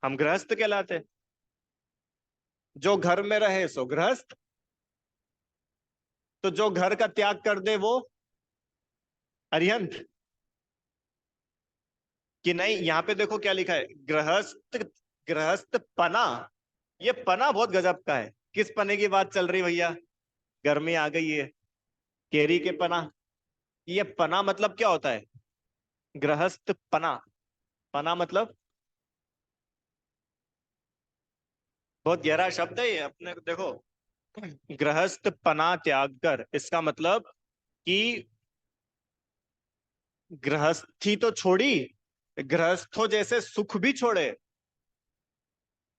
हम गृहस्थ कहलाते हैं। जो घर में रहे सो गृहस्थ। तो जो घर का त्याग कर दे वो अरिहंत। कि नहीं, यहाँ पे देखो क्या लिखा है, गृहस्थ। गृहस्थ पना। ये पना बहुत गजब का है। किस पने की बात चल रही भैया? गर्मी आ गई है, केरी के पना। ये पना मतलब क्या होता है? गृहस्थ पना। पना मतलब बहुत गहरा शब्द है ये, अपने को देखो। गृहस्थ पना त्याग कर, इसका मतलब कि गृहस्थी तो छोड़ी, गृहस्थों जैसे सुख भी छोड़े।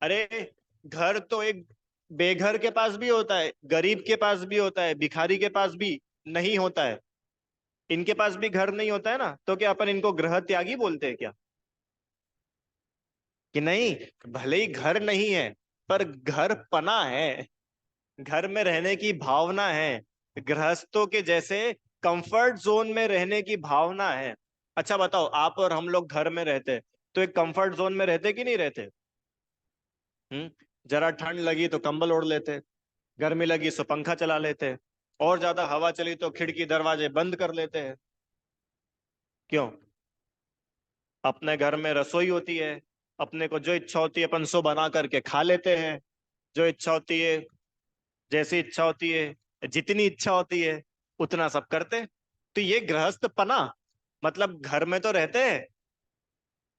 अरे, घर तो एक बेघर के पास भी होता है, गरीब के पास भी होता है, भिखारी के पास भी नहीं होता है। इनके पास भी घर नहीं होता है ना, तो क्या अपन इनको गृह त्यागी बोलते हैं क्या? कि नहीं, भले ही घर नहीं है पर घर पना है, घर में रहने की भावना है, गृहस्थों के जैसे कंफर्ट जोन में रहने की भावना है। अच्छा बताओ, आप और हम लोग घर में रहते तो एक कंफर्ट जोन में रहते कि नहीं रहते? हम्म। जरा ठंड लगी तो कंबल ओढ़ लेते, गर्मी लगी तो पंखा चला लेते, और ज्यादा हवा चली तो खिड़की दरवाजे बंद कर लेते हैं। क्यों? अपने घर में रसोई होती है, अपने को जो इच्छा होती है अपन सो बना करके खा लेते हैं। जो इच्छा होती है, जैसी इच्छा होती है, जितनी इच्छा होती है उतना सब करते। तो ये गृहस्थ पना, मतलब घर में तो रहते हैं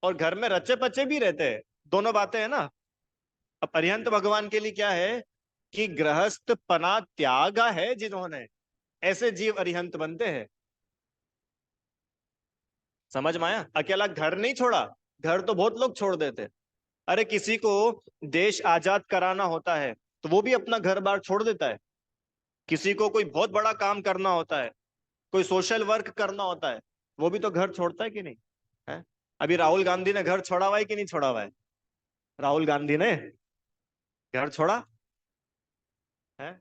और घर में रचे पचे भी रहते हैं, दोनों बातें हैं ना। अब अरिहंत भगवान के लिए क्या है कि गृहस्थ पना त्यागा है जिन्होंने, ऐसे जीव अरिहंत बनते हैं। समझ में आया? अकेला घर नहीं छोड़ा, घर तो बहुत लोग छोड़ देते। अरे किसी को देश आजाद कराना होता है तो वो भी अपना घर बार छोड़ देता है। किसी को कोई बहुत बड़ा काम करना होता है, कोई सोशल वर्क करना होता है, वो भी तो घर छोड़ता है कि नहीं? है? अभी राहुल गांधी ने घर छोड़ा हुआ है कि नहीं छोड़ा हुआ है? राहुल गांधी ने घर छोड़ा है।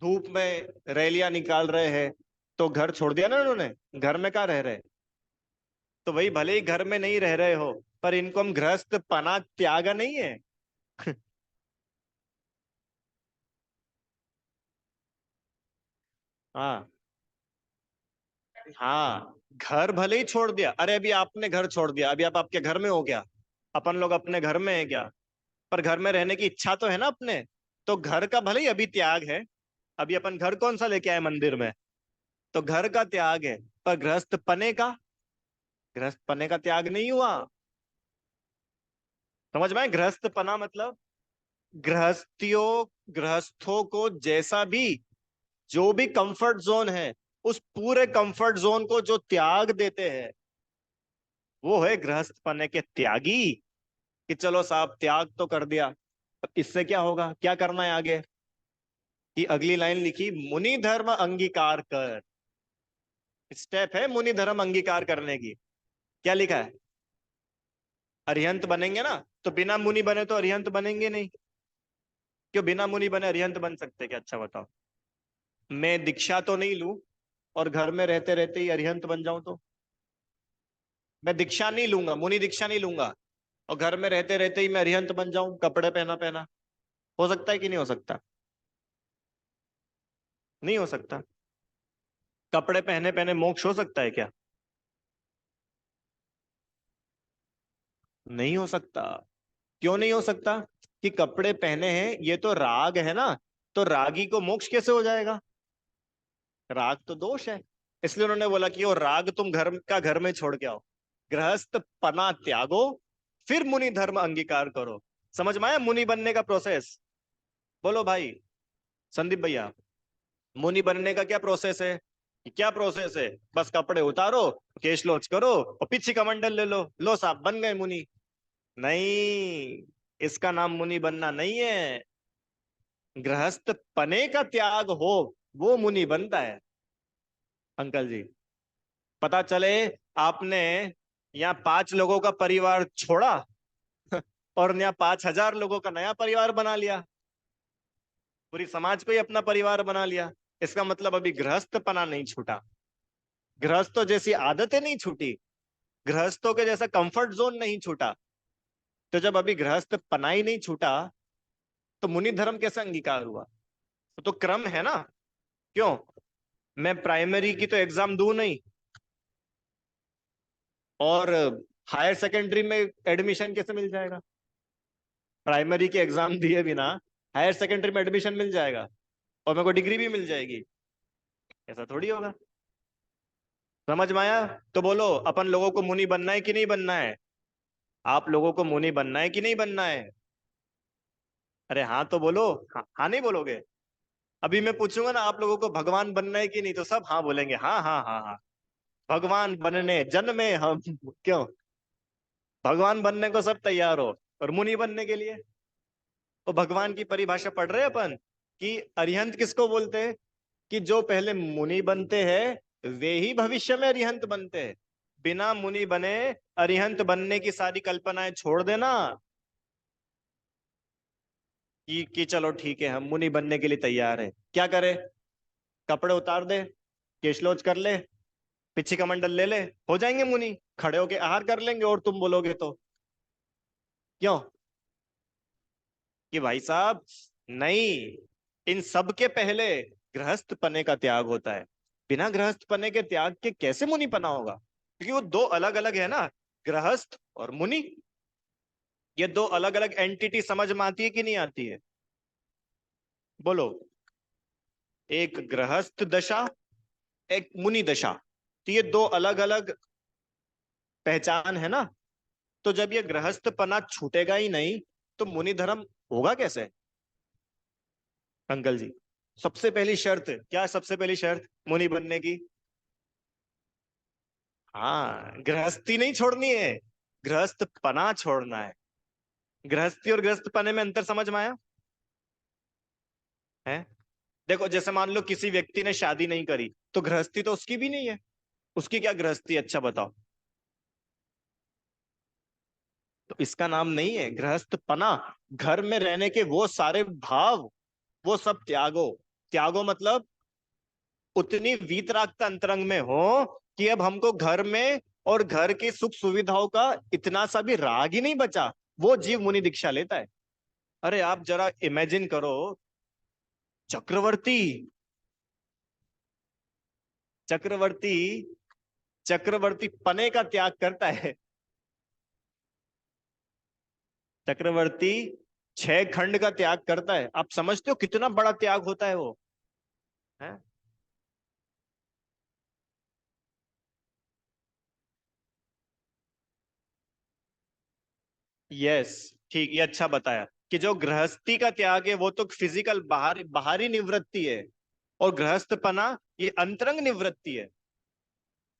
धूप में रैलियां निकाल रहे हैं तो घर छोड़ दिया ना उन्होंने। घर में कहाँ रह रहे? तो वही, भले ही घर में नहीं रह रहे हो पर इनको हम गृहस्थ पना त्यागा नहीं है। हाँ। हाँ, घर भले ही छोड़ दिया, अरे अभी आपने घर छोड़ दिया, अभी आप आपके घर में हो क्या? अपन लोग अपने घर में है क्या? पर घर में रहने की इच्छा तो है ना अपने। तो घर का भले ही अभी त्याग है। अभी अपन घर कौन सा लेके आए मंदिर में? तो घर का त्याग है। पर गृहस्थ पने का, गृहस्थ पने का त्याग नहीं हुआ। समझ में आए? गृहस्थ पना मतलब गृहस्थियों, गृहस्थों को जैसा भी, जो भी कंफर्ट जोन है, उस पूरे कंफर्ट जोन को जो त्याग देते हैं वो है गृहस्थ पने के त्यागी। कि चलो साहब त्याग तो कर दिया, अब इससे क्या होगा, क्या करना है आगे? कि अगली लाइन लिखी, मुनि धर्म अंगीकार कर। स्टेप है मुनि धर्म अंगीकार करने की। क्या लिखा है? अरिहंत बनेंगे ना, तो बिना मुनि बने तो अरिहंत बनेंगे नहीं। क्यों बिना मुनि बने अरिहंत बन सकते क्या? अच्छा बताओ। मैं दीक्षा तो नहीं लूं और घर में रहते रहते ही अरिहंत बन जाऊं तो? मैं दीक्षा नहीं लूंगा, मुनि दीक्षा नहीं लूंगा, और घर में रहते रहते ही मैं अरिहंत बन जाऊं, कपड़े पहना पहना। हो सकता है कि नहीं हो सकता? नहीं हो सकता। कपड़े पहने पहने मोक्ष हो सकता है क्या? नहीं हो सकता। क्यों नहीं हो सकता? कि कपड़े पहने हैं, ये तो राग है ना। तो रागी को मोक्ष कैसे हो जाएगा? राग तो दोष है। इसलिए उन्होंने बोला कि वो राग तुम घर का घर में छोड़ के आओ, गृहस्थ पना त्यागो, फिर मुनि धर्म अंगीकार करो। समझ में आया मुनि बनने का प्रोसेस? बोलो भाई संदीप भैया, मुनि बनने का क्या प्रोसेस है? क्या प्रोसेस है? बस कपड़े उतारो, केश लोच करो और पीछे कमंडल ले लो साहब बन गए मुनि। नहीं, इसका नाम मुनि बनना नहीं है। गृहस्थ पने का त्याग हो, वो मुनि बनता है। अंकल जी, पता चले आपने यहाँ 5 लोगों का परिवार छोड़ा और यहाँ 5,000 लोगों का नया परिवार बना लिया, पूरी समाज को ही अपना परिवार बना लिया। इसका मतलब अभी गृहस्थपना नहीं छूटा, गृहस्थों जैसी आदतें नहीं छूटी, गृहस्थों के जैसा कंफर्ट जोन नहीं छूटा। तो जब अभी गृहस्थ पना ही नहीं छूटा, तो मुनि धर्म कैसे अंगीकार हुआ? तो क्रम है ना। क्यों? मैं प्राइमरी की तो एग्जाम दूं नहीं और हायर सेकेंडरी में एडमिशन कैसे मिल जाएगा? प्राइमरी के एग्जाम दिए बिना हायर सेकेंडरी में एडमिशन मिल जाएगा और मेरे को डिग्री भी मिल जाएगी? ऐसा थोड़ी होगा। समझ में आया? तो बोलो, अपन लोगों को मुनि बनना है कि नहीं बनना है? आप लोगों को मुनि बनना है कि नहीं बनना है? अरे हाँ तो बोलो। हाँ, हाँ नहीं बोलोगे? अभी मैं पूछूंगा ना आप लोगों को भगवान बनना है कि नहीं, तो सब हाँ बोलेंगे, हाँ हाँ हाँ हाँ। भगवान बनने जन्मे हम क्यों? भगवान बनने को सब तैयार हो, और मुनि बनने के लिए? तो भगवान की परिभाषा पढ़ रहे हैं अपन कि अरिहंत किसको बोलते हैं? कि जो पहले मुनि बनते हैं वे ही भविष्य में अरिहंत बनते हैं। बिना मुनि बने अरिहंत बनने की सारी कल्पनाएं छोड़ देना कि चलो ठीक है हम मुनि बनने के लिए तैयार है। क्या करे? कपड़े उतार दे, केशलोच कर ले, पिछी कमंडल ले ले, हो जाएंगे मुनि। खड़े होके आहार कर लेंगे और तुम बोलोगे तो। क्यों? कि भाई साहब, नहीं, इन सब के पहले गृहस्थ पने का त्याग होता है। बिना गृहस्थ पने के त्याग के कैसे मुनि पना होगा? क्योंकि वो दो अलग अलग है ना, गृहस्थ और मुनि। ये दो अलग अलग एंटिटी समझ में आती है कि नहीं आती है? बोलो। एक गृहस्थ दशा, एक मुनि दशा, तो ये दो अलग अलग पहचान है ना। तो जब ये गृहस्थ पना छूटेगा ही नहीं, तो मुनि धर्म होगा कैसे? अंकल जी, सबसे पहली शर्त क्या है? सबसे पहली शर्त मुनि बनने की? हाँ, गृहस्थी नहीं छोड़नी है, गृहस्थ पना छोड़ना है। गृहस्थी और गृहस्थ पने में अंतर समझ में आया है? देखो, जैसे मान लो किसी व्यक्ति ने शादी नहीं करी, तो गृहस्थी तो उसकी भी नहीं है। उसकी क्या गृहस्थी? अच्छा बताओ। तो इसका नाम नहीं है गृहस्थ पना। घर में रहने के वो सारे भाव, वो सब त्यागो। त्यागो मतलब उतनी वीतरागता अंतरंग में हो कि अब हमको घर में और घर की सुख सुविधाओं का इतना सा भी राग ही नहीं बचा। वो जीव मुनि दीक्षा लेता है। अरे आप जरा इमेजिन करो, चक्रवर्ती, चक्रवर्ती, चक्रवर्ती पने का त्याग करता है। चक्रवर्ती 6 खंड का त्याग करता है। आप समझते हो कितना बड़ा त्याग होता है वो? है? यस, ठीक, ये अच्छा बताया कि जो गृहस्थी का त्याग है वो तो फिजिकल बाहरी बाहरी निवृत्ति है, और गृहस्थपना ये अंतरंग निवृत्ति है।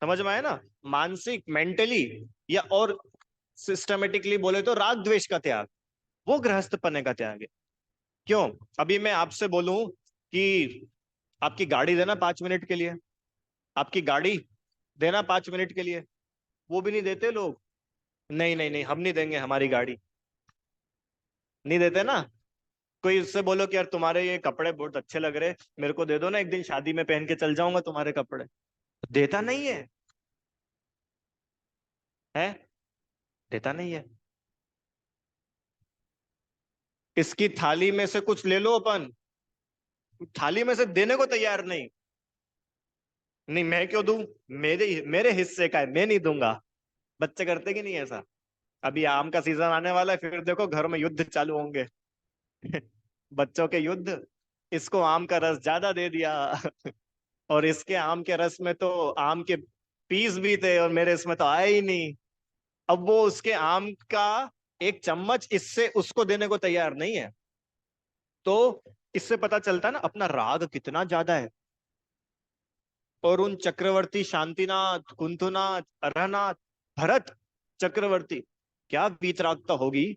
समझ में आया ना? मानसिक, मेंटली, या और सिस्टमेटिकली बोले तो राग द्वेष का त्याग, वो गृहस्थपने का त्याग है। क्यों? अभी मैं आपसे बोलूं कि आपकी गाड़ी देना 5 मिनट के लिए, आपकी गाड़ी देना 5 मिनट के लिए, वो भी नहीं देते लोग। नहीं नहीं नहीं, हम नहीं देंगे हमारी गाड़ी, नहीं देते ना। कोई उससे बोलो कि यार तुम्हारे ये कपड़े बहुत अच्छे लग रहे, मेरे को दे दो ना, एक दिन शादी में पहन के चल जाऊंगा तुम्हारे कपड़े। देता नहीं है। है? देता नहीं है। इसकी थाली में से कुछ ले लो अपन, थाली में से देने को तैयार नहीं। नहीं, मैं क्यों दूं? मेरे मेरे हिस्से का है, मैं नहीं दूंगा। बच्चे करते कि नहीं ऐसा? अभी आम का सीजन आने वाला है, फिर देखो घर में युद्ध चालू होंगे। बच्चों के युद्ध। इसको आम का रस ज्यादा दे दिया और इसके आम के रस में तो आम के पीस भी थे और मेरे इसमें तो आया ही नहीं। अब वो उसके आम का एक चम्मच इससे उसको देने को तैयार नहीं है। तो इससे पता चलता है ना अपना राग कितना ज्यादा है। और उन चक्रवर्ती शांतिनाथ, कुंथुनाथ, अरहनाथ, भरत चक्रवर्ती, क्या वीतरागता होगी।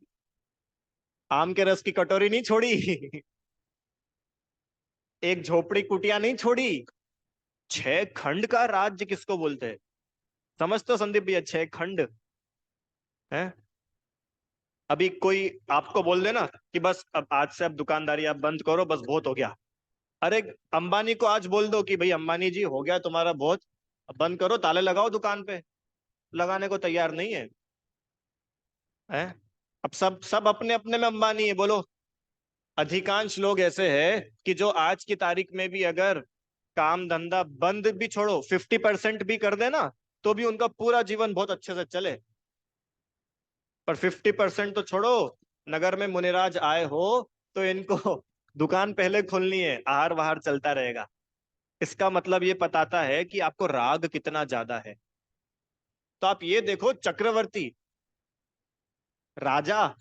आम के रस की कटोरी नहीं छोड़ी। एक झोपड़ी कुटिया नहीं छोड़ी। 6 खंड का राज्य किसको बोलते हैं? समझ तो संदीप भैया, 6 खंड है। अभी कोई आपको बोल देना कि बस अब आज से अब दुकानदारी आप बंद करो, बस बहुत हो गया। अरे अंबानी को आज बोल दो कि भाई अंबानी जी हो गया तुम्हारा बहुत, अब बंद करो, ताले लगाओ दुकान पे, लगाने को तैयार नहीं है। हैं? अब सब सब अपने अपने में अंबानी है, बोलो। अधिकांश लोग ऐसे हैं कि जो आज की तारीख में भी अगर काम धंधा बंद भी छोड़ो, 50% भी कर देना, तो भी उनका पूरा जीवन बहुत अच्छे से चले। पर 50% तो छोड़ो, नगर में मुनिराज आए हो तो इनको दुकान पहले खोलनी है, आहार वाहार चलता रहेगा। इसका मतलब ये बताता है कि आपको राग कितना ज्यादा है। तो आप ये देखो, चक्रवर्ती, राजा,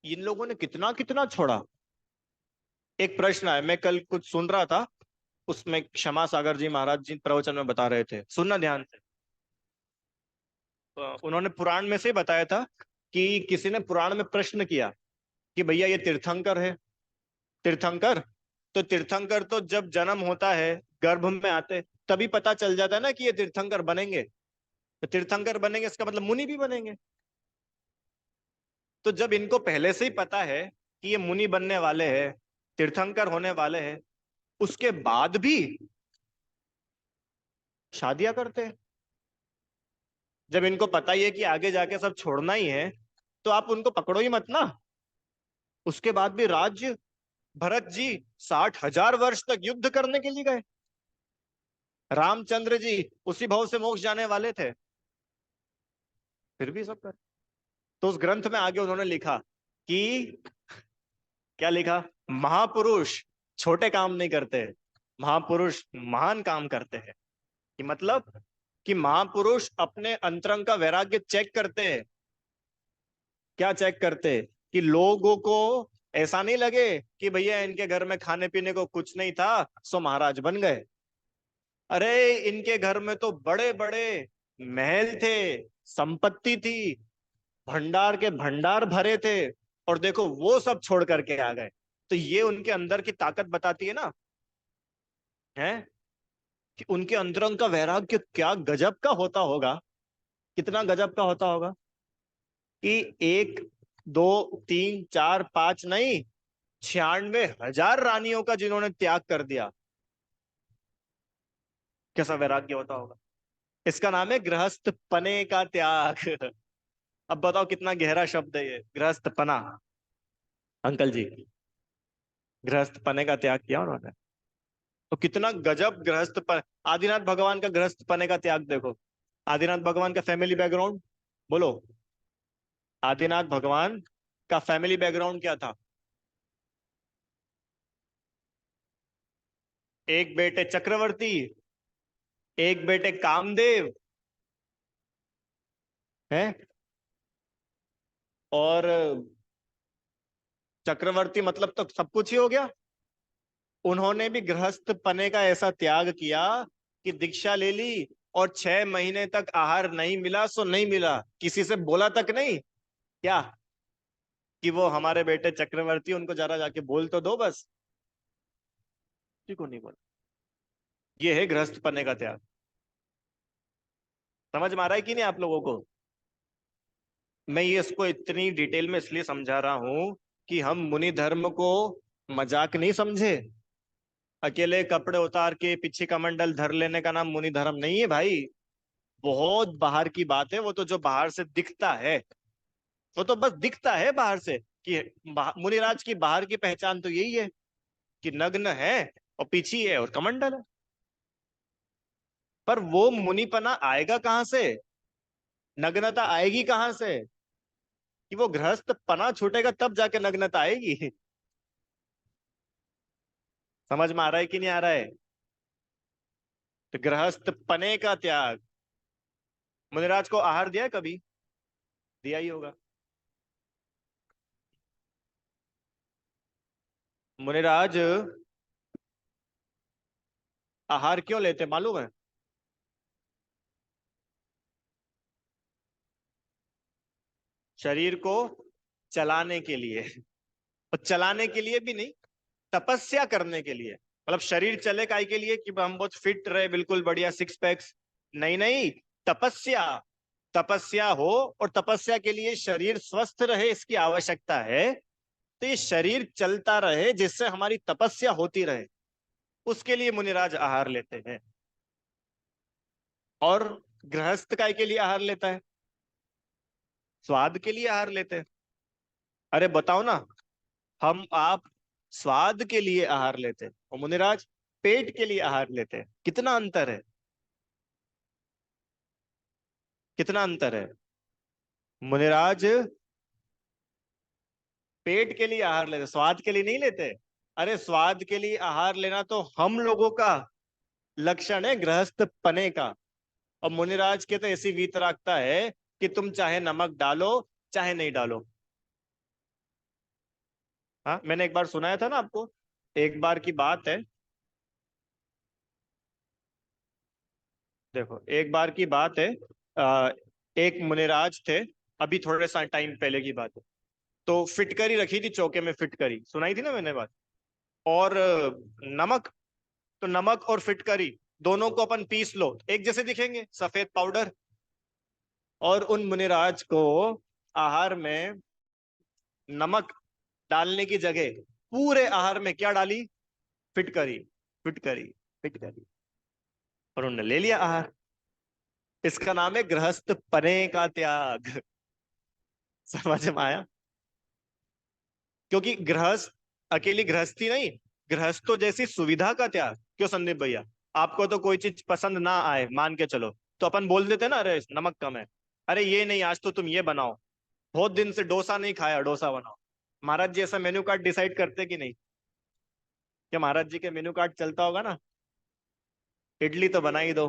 इन लोगों ने कितना कितना छोड़ा। एक प्रश्न है, मैं कल कुछ सुन रहा था, उसमें क्षमा सागर जी महाराज जी प्रवचन में बता रहे थे, सुनना ध्यान से। तो उन्होंने पुराण में से ही बताया था कि किसी ने पुराण में प्रश्न किया कि भैया ये तीर्थंकर है, तीर्थंकर, तो तीर्थंकर तो जब जन्म होता है, गर्भ में आते, तभी पता चल जाता है ना कि ये तीर्थंकर बनेंगे। तो तीर्थंकर बनेंगे इसका मतलब मुनि भी बनेंगे। तो जब इनको पहले से ही पता है कि ये मुनि बनने वाले हैं, तीर्थंकर होने वाले हैं, उसके बाद भी शादियां करते हैं। जब इनको पता ही है कि आगे जाके सब छोड़ना ही है, तो आप उनको पकड़ो ही मत ना। उसके बाद भी राज्य, भरत जी 60,000 वर्ष तक युद्ध करने के लिए गए। रामचंद्र जी उसी भव से मोक्ष जाने वाले थे, फिर भी सब कर। तो उस ग्रंथ में आगे उन्होंने लिखा कि, क्या लिखा? महापुरुष छोटे काम नहीं करते, महापुरुष महान काम करते हैं। कि मतलब कि महापुरुष अपने अंतरंग का वैराग्य चेक करते हैं। क्या चेक करते? कि लोगों को ऐसा नहीं लगे कि भैया इनके घर में खाने पीने को कुछ नहीं था सो महाराज बन गए। अरे इनके घर में तो बड़े बड़े महल थे, संपत्ति थी, भंडार के भंडार भरे थे, और देखो वो सब छोड़ करके आ गए। तो ये उनके अंदर की ताकत बताती है ना, है कि उनके अंतरंग का वैराग्य क्या गजब का होता होगा। कितना गजब का होता होगा कि 1, 2, 3, 4, 5 नहीं, 96,000 रानियों का जिन्होंने त्याग कर दिया। कैसा वैराग्य होता होगा। इसका नाम है गृहस्थ पने का त्याग। अब बताओ कितना गहरा शब्द है ये गृहस्थ पना। अंकल जी, गृहस्थ पने का त्याग किया उन्होंने, तो कितना गजब गृहस्थ पन। आदिनाथ भगवान का गृहस्थ पने का त्याग देखो। आदिनाथ भगवान का फैमिली बैकग्राउंड बोलो। आदिनाथ भगवान का फैमिली बैकग्राउंड क्या था? एक बेटे चक्रवर्ती, एक बेटे कामदेव, हैं? और चक्रवर्ती मतलब तो सब कुछ ही हो गया। उन्होंने भी गृहस्थ पने का ऐसा त्याग किया कि दीक्षा ले ली, और 6 महीने तक आहार नहीं मिला सो नहीं मिला, किसी से बोला तक नहीं। क्या? कि वो हमारे बेटे चक्रवर्ती, उनको जरा जाके बोल तो दो बस। किसी को नहीं बोला। ये है गृहस्थ पने का त्याग। समझ में आ रहा है कि नहीं आप लोगों को? मैं ये इसको इतनी डिटेल में इसलिए समझा रहा हूं कि हम मुनि धर्म को मजाक नहीं समझे। अकेले कपड़े उतार के पीछे कमंडल धर लेने का नाम मुनि धर्म नहीं है भाई। बहुत बाहर की बात है वो, तो जो बाहर से दिखता है, वो तो बस दिखता है बाहर से कि मुनिराज की बाहर की पहचान तो यही है कि नग्न है और पीछी है और कमंडल है। पर वो मुनिपना आएगा कहां से? नग्नता आएगी कहां से? कि वो गृहस्थ पना छूटेगा तब जाके नग्नता आएगी। समझ में आ रहा है कि नहीं आ रहा है? तो गृहस्थ पने का त्याग। मुनिराज को आहार दिया है कभी? दिया ही होगा। मुनिराज आहार क्यों लेते मालूम है? शरीर को चलाने के लिए। और चलाने के लिए भी नहीं, तपस्या करने के लिए। मतलब शरीर चले काय के लिए कि हम बहुत फिट रहे, बिल्कुल बढ़िया सिक्स पैक्स। नहीं नहीं, तपस्या। तपस्या हो, और तपस्या के लिए शरीर स्वस्थ रहे इसकी आवश्यकता है। तो ये शरीर चलता रहे जिससे हमारी तपस्या होती रहे, उसके लिए मुनिराज आहार लेते हैं। और गृहस्थ काय के लिए आहार लेता है? स्वाद के लिए आहार लेते हैं। अरे बताओ ना, हम आप स्वाद के लिए आहार लेते हैं और मुनिराज पेट के लिए आहार लेते हैं। कितना अंतर है, कितना अंतर है। मुनिराज पेट के लिए आहार लेते, स्वाद के लिए नहीं लेते। अरे स्वाद के लिए आहार लेना तो हम लोगों का लक्षण है गृहस्थ पने का। और मुनिराज के तो ऐसी वीतरागता है कि तुम चाहे नमक डालो चाहे नहीं डालो। हाँ, मैंने एक बार सुनाया था ना आपको। एक बार की बात है, देखो एक बार की बात है। आ, एक मुनिराज थे, अभी थोड़े सा टाइम पहले की बात है। तो फिटकरी रखी थी चौके में, फिटकरी सुनाई थी ना मैंने बात। और नमक, तो नमक और फिटकरी दोनों को अपन पीस लो, एक जैसे दिखेंगे, सफेद पाउडर। और उन मुनिराज को आहार में नमक डालने की जगह पूरे आहार में क्या डाली? फिटकरी, फिटकरी, फिटकरी। और उन्होंने ले लिया आहार। इसका नाम है गृहस्थ पने का त्याग। समझ में आया? क्योंकि गृहस्थ अकेली गृहस्थी नहीं, गृहस्थों जैसी सुविधा का त्याग। क्यों संदीप भैया? आपको तो कोई चीज पसंद ना आए मान के चलो, तो अपन बोल देते ना, अरे नमक कम है। अरे ये नहीं, आज तो तुम ये बनाओ, बहुत दिन से डोसा नहीं खाया, डोसा बनाओ। महाराज जी ऐसा मेन्यू कार्ड डिसाइड करते कि नहीं? क्या महाराज जी के मेन्यू कार्ड चलता होगा ना? इडली तो बना ही दो,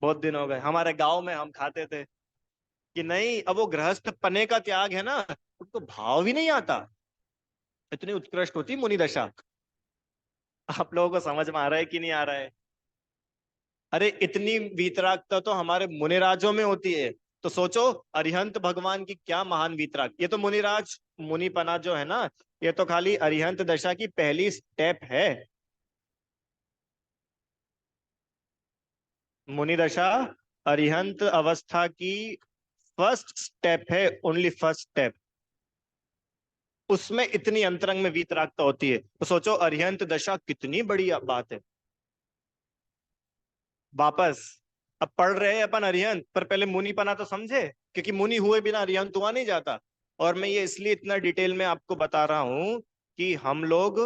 बहुत दिन हो गए, हमारे गांव में हम खाते थे। कि नहीं, अब वो गृहस्थ पने का त्याग है ना, उसको भाव ही नहीं आता। इतनी उत्कृष्ट होती मुनि दशा। आप लोगों को समझ में आ रहा है कि नहीं आ रहा है? अरे इतनी वीतरागता तो हमारे मुनिराजों में होती है। तो सोचो, अरिहंत भगवान की क्या महान वीतराग। ये तो मुनिराज, मुनिपना जो है ना, ये तो खाली अरिहंत दशा की पहली स्टेप है। मुनि दशा अरिहंत अवस्था की फर्स्ट स्टेप है, ओनली फर्स्ट स्टेप। उसमें इतनी अंतरंग में वीतरागता होती है, तो सोचो अरिहंत दशा कितनी बड़ी बात है। वापस अब पढ़ रहे हैं अपन अरिहंत, पर पहले मुनिपना तो समझे, क्योंकि मुनि हुए बिना अरिहंत हुआ नहीं जाता। और मैं ये इसलिए इतना डिटेल में आपको बता रहा हूं कि हम लोग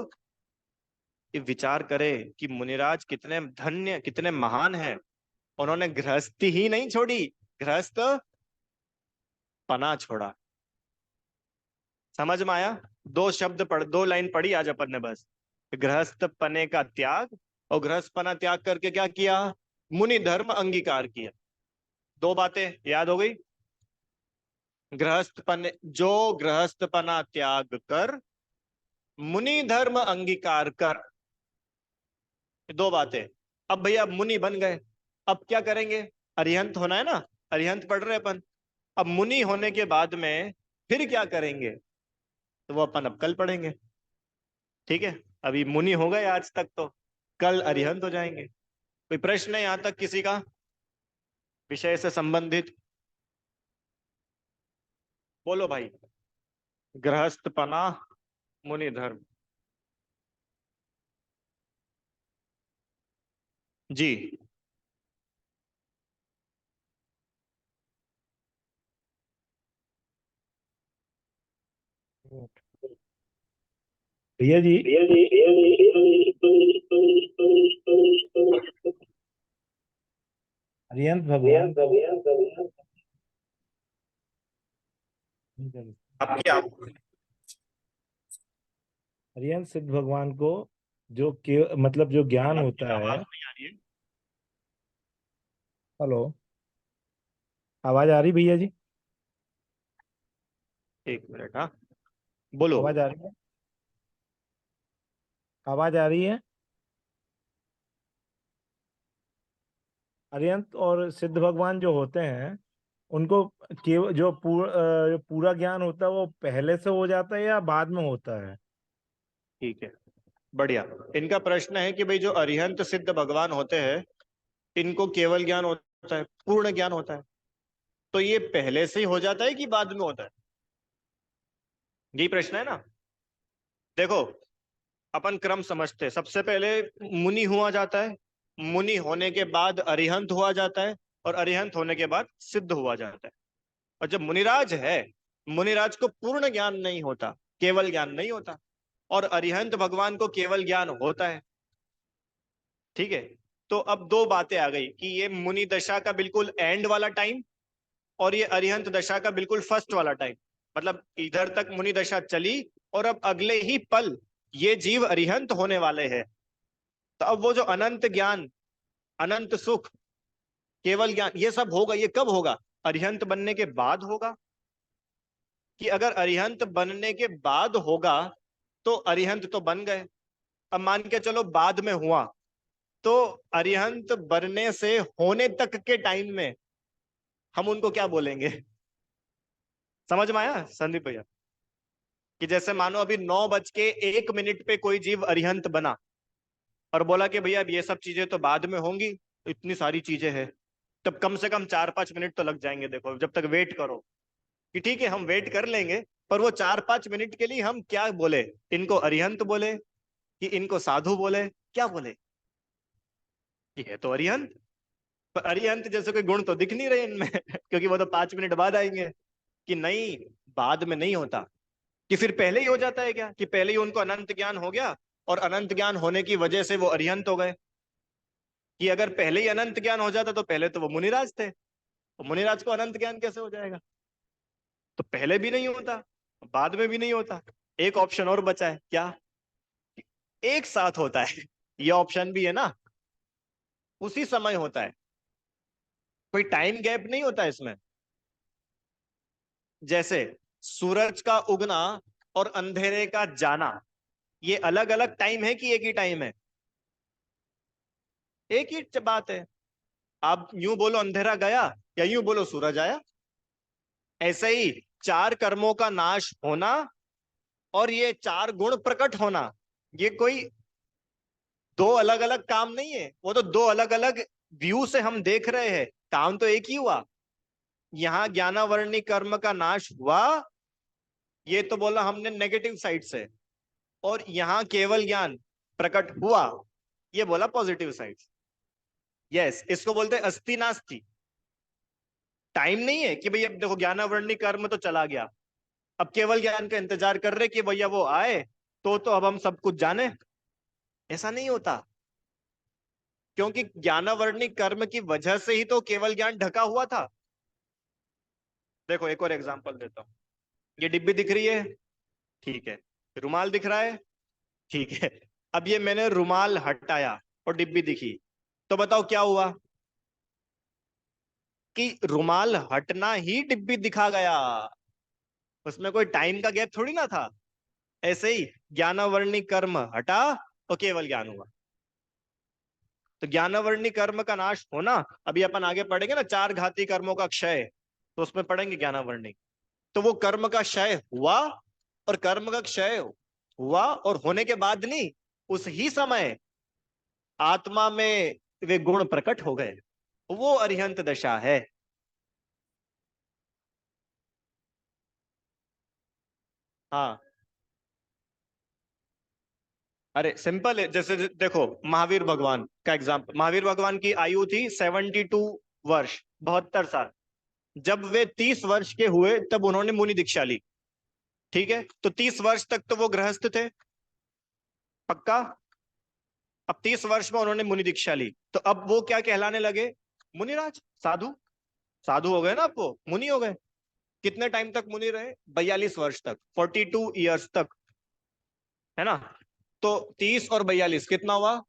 ये विचार करें कि मुनिराज कितने धन्य, कितने महान हैं। उन्होंने गृहस्थी ही नहीं छोड़ी, गृहस्थ पना छोड़ा। समझ में आया? दो शब्द पढ़, दो लाइन पढ़ी आज अपन ने बस। गृहस्थ पने का त्याग, और गृहस्थ पना त्याग करके क्या किया? मुनि धर्म अंगीकार किया। दो बातें याद हो गई। गृहस्थ पने, जो गृहस्थ पना त्याग कर मुनि धर्म अंगीकार कर, दो बातें। अब भैया अब मुनि बन गए, अब क्या करेंगे? अरिहंत होना है ना, अरिहंत पढ़ रहे अपन। अब मुनि होने के बाद में फिर क्या करेंगे, तो वो अपन अब कल पढ़ेंगे। ठीक है? अभी मुनि हो गए आज तक, तो कल अरिहंत हो जाएंगे। कोई प्रश्न है यहां तक किसी का, विषय से संबंधित? बोलो भाई। गृहस्थ पना, मुनि धर्म। जी।
भैया जी, अरिहंत भगवान को
आपकी आप
अरिहंत सिद्ध भगवान को जो के मतलब जो ज्ञान
आपकी
होता है।
आवाज नहीं आ रही है।
हेलो, आवाज आ रही भैया जी?
एक मिनट, हाँ, बोलो।
आवाज आ रही है? आवाज आ रही है? अरिहंत और सिद्ध भगवान जो होते हैं, उनको केवल जो पूरा ज्ञान होता है वो पहले से हो जाता है या बाद में होता है?
ठीक है, बढ़िया। इनका प्रश्न है कि भाई जो अरिहंत सिद्ध भगवान होते हैं, इनको केवल ज्ञान होता है, पूर्ण ज्ञान होता है, तो ये पहले से ही हो जाता है कि बाद में होता है? यही प्रश्न है ना। देखो, अपन क्रम समझते हैं। सबसे पहले मुनि हुआ जाता है, मुनि होने के बाद अरिहंत हुआ जाता है, और अरिहंत होने के बाद सिद्ध हुआ जाता है। और जब मुनिराज है, मुनिराज को पूर्ण ज्ञान नहीं होता, केवल ज्ञान नहीं होता, और अरिहंत भगवान को केवल ज्ञान होता है। ठीक है। तो अब दो बातें आ गई कि ये मुनि दशा का बिल्कुल एंड वाला टाइम, और ये अरिहंत दशा का बिल्कुल फर्स्ट वाला टाइम। मतलब इधर तक मुनि दशा चली, और अब अगले ही पल ये जीव अरिहंत होने वाले हैं। तो अब वो जो अनंत ज्ञान, अनंत सुख, केवल ज्ञान, ये सब होगा, ये कब होगा? अरिहंत बनने के बाद होगा। कि अगर अरिहंत बनने के बाद होगा, तो अरिहंत तो बन गए। अब मान के चलो बाद में हुआ, तो अरिहंत बनने से होने तक के टाइम में हम उनको क्या बोलेंगे? समझ में आया संदीप भैया? कि जैसे मानो अभी 9:01 पे कोई जीव अरिहंत बना, और बोला कि भैया अब ये सब चीजें तो बाद में होंगी, इतनी सारी चीजें हैं, तब कम से कम 4-5 मिनट तो लग जाएंगे, देखो जब तक वेट करो। कि ठीक है, हम वेट कर लेंगे, पर वो 4-5 मिनट के लिए हम क्या बोले? इनको अरिहंत बोले कि इनको साधु बोले? क्या बोले? कि है तो अरिहंत, पर अरिहंत जैसे कोई गुण तो दिख नहीं रहे इनमें क्योंकि वो तो 5 मिनट बाद आएंगे। कि नहीं, बाद में नहीं होता। कि फिर पहले ही हो जाता है क्या? कि पहले ही उनको अनंत ज्ञान हो गया, और अनंत ज्ञान होने की वजह से वो अरिहंत हो गए? कि अगर पहले ही अनंत ज्ञान हो जाता तो पहले तो वो मुनिराज थे, तो मुनिराज को अनंत ज्ञान कैसे हो जाएगा? तो पहले भी नहीं होता, बाद में भी नहीं होता। एक ऑप्शन और बचा है, क्या? एक साथ होता है ये ऑप्शन भी है ना, उसी समय होता है, कोई टाइम गैप नहीं होता इसमें। जैसे सूरज का उगना और अंधेरे का जाना, ये अलग अलग टाइम है कि एक ही टाइम है? एक ही बात है। आप यूं बोलो अंधेरा गया, या यूं बोलो सूरज आया। ऐसे ही चार कर्मों का नाश होना और ये चार गुण प्रकट होना, ये कोई दो अलग अलग काम नहीं है। वो तो दो अलग अलग व्यू से हम देख रहे हैं, काम तो एक ही हुआ। यहां ज्ञानावरणी कर्म का नाश हुआ, ये तो बोला हमने नेगेटिव साइड से, और यहां केवल ज्ञान प्रकट हुआ, ये बोला पॉजिटिव साइड। यस, इसको बोलते हैं अस्ति नास्ति। टाइम नहीं है कि भैया देखो ज्ञानावरणी कर्म तो चला गया, अब केवल ज्ञान का इंतजार कर रहे कि भैया वो आए तो अब हम सब कुछ जाने। ऐसा नहीं होता, क्योंकि ज्ञानावरणी कर्म की वजह से ही तो केवल ज्ञान ढका हुआ था। देखो एक और एग्जांपल देता हूँ। ये डिब्बी दिख रही है, ठीक है। रुमाल दिख रहा है, ठीक है। अब ये मैंने रुमाल हटाया और डिब्बी दिखी, तो बताओ क्या हुआ? कि रुमाल हटना ही डिब्बी दिखा गया, उसमें कोई टाइम का गैप थोड़ी ना था। ऐसे ही ज्ञानावरणी कर्म हटा तो केवल ज्ञान हुआ। तो ज्ञानावरणी कर्म का नाश होना, अभी अपन आगे पढ़ेंगे ना चार घाती कर्मों का क्षय, तो उसमें पढ़ेंगे ज्ञानावरणी। तो वो कर्म का क्षय हुआ, और कर्म का क्षय हुआ और होने के बाद नहीं, उस ही समय आत्मा में वे गुण प्रकट हो गए, वो अरिहंत दशा है। हाँ, अरे सिंपल है। जैसे देखो महावीर भगवान का एग्जाम्पल, महावीर भगवान की आयु थी 72 वर्ष, 72 साल। जब वे 30 वर्ष के हुए तब उन्होंने मुनि दीक्षा ली। ठीक है, तो 30 वर्ष तक तो वो गृहस्थ थे, पक्का। अब 30 वर्ष में उन्होंने मुनि दीक्षा ली, तो अब वो क्या कहलाने लगे? मुनिराज, साधु। साधु हो गए ना, अब वो मुनि हो गए। कितने टाइम तक मुनि रहे? 42 वर्ष तक, 42 ईयर्स तक, है ना। तो 30 और 42 कितना हुआ?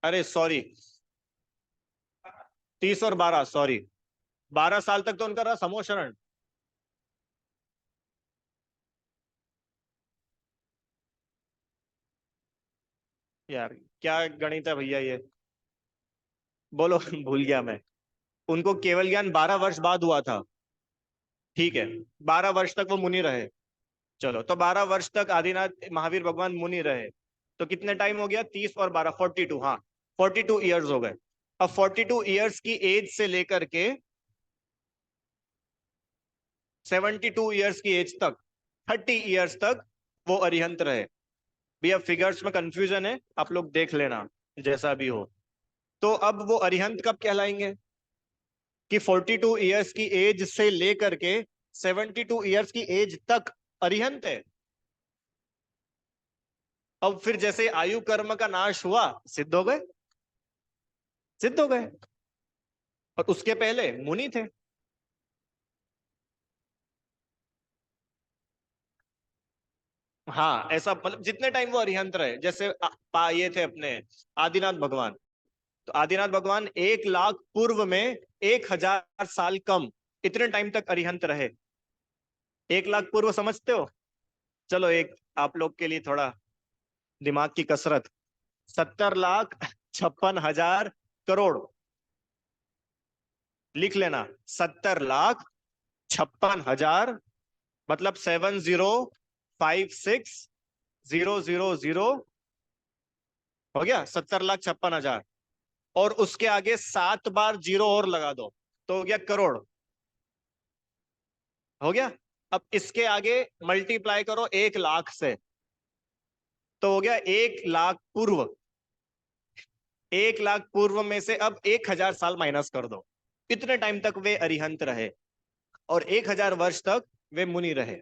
अरे सॉरी, 30 और 12, सॉरी, 12 साल तक तो उनका रहा समोशरण। यार क्या गणित है भैया ये, बोलो। भूल गया मैं। उनको केवल ज्ञान 12 वर्ष बाद हुआ था। ठीक है, 12 वर्ष तक वो मुनि रहे। चलो, तो 12 वर्ष तक आदिनाथ महावीर भगवान मुनि रहे। तो कितने टाइम हो गया, 30 और 12, 42, हाँ। 42 ईयर्स हो गए। अब 42 ईयर्स की एज से लेकर के 72 ईयर्स की एज तक, 30 ईयर्स तक वो अरिहंत रहे। भैया फिगर्स में कंफ्यूजन है, आप लोग देख लेना जैसा भी हो। तो अब वो अरिहंत कब कहलाएंगे, कि 42 ईयर्स की एज से लेकर के 72 ईयर्स की एज तक अरिहंत है। अब फिर जैसे आयु कर्म का नाश हुआ, सिद्ध हो गए, सिद्ध हो गए। और उसके पहले मुनि थे। हाँ, ऐसा मतलब जितने टाइम वो अरिहंत रहे, जैसे ये थे अपने आदिनाथ भगवान। तो आदिनाथ भगवान 1 लाख पूर्व में 1000 साल कम, इतने टाइम तक अरिहंत रहे। 1 लाख पूर्व समझते हो? चलो, एक आप लोग के लिए थोड़ा दिमाग की कसरत। 70,56,000 करोड़, लिख लेना। 70,56,000, मतलब 70,56,000 हो गया, 70,56,000। और उसके आगे 7 बार जीरो और लगा दो, तो हो गया करोड़। हो गया। अब इसके आगे मल्टीप्लाई करो 1 लाख से, तो हो गया 1 लाख पूर्व। 1 लाख पूर्व में से अब 1,000 साल माइनस कर दो। इतने टाइम तक वे अरिहंत रहे, और 1,000 वर्ष तक वे मुनि रहे।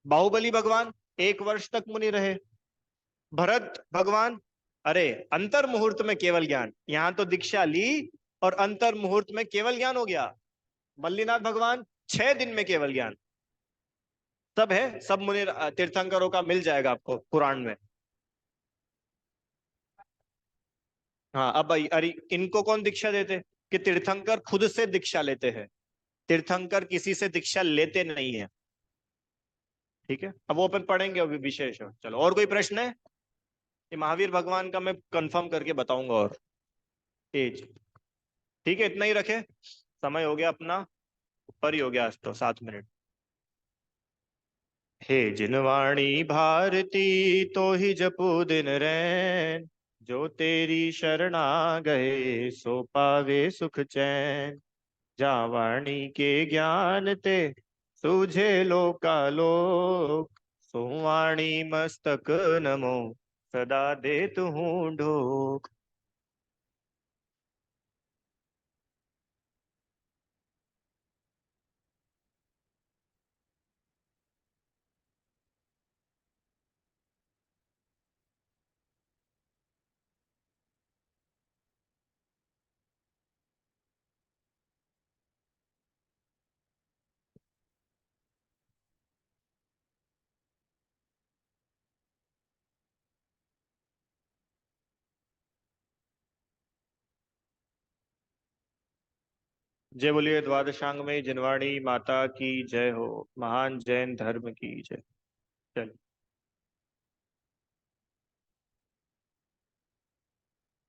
बाहुबली भगवान 1 वर्ष तक मुनि रहे। भरत भगवान, अरे, अंतर मुहूर्त में केवल ज्ञान, यहां तो दीक्षा ली और अंतर मुहूर्त में केवल ज्ञान हो गया। मल्लीनाथ भगवान 6 दिन में केवल ज्ञान। सब है, सब मुनि तीर्थंकरों का मिल जाएगा आपको पुराण में। हाँ, अब अरे, इनको कौन दीक्षा देते, कि तीर्थंकर खुद से दीक्षा लेते हैं। तीर्थंकर किसी से दीक्षा लेते नहीं है। ठीक है, अब वो अपन पढ़ेंगे अभी विशेष है। चलो, और कोई प्रश्न है? ये महावीर भगवान का मैं कंफर्म करके बताऊंगा। और एज, ठीक है, इतना ही रखे। समय हो गया अपना, ऊपर ही हो गया आज तो 7 मिनट। हे जिनवाणी भारती, तो ही जपू दिन रैन। जो तेरी शरणा गए, सो पावे सुख चैन। जा वाणी के ज्ञान ते, सूझे लोकालोक। सो वाणी मस्तक नमो, सदा दे हूँ ढोक। जय बोलिए द्वादशांग में जिनवाणी माता की जय हो। महान जैन धर्म की जय। चल।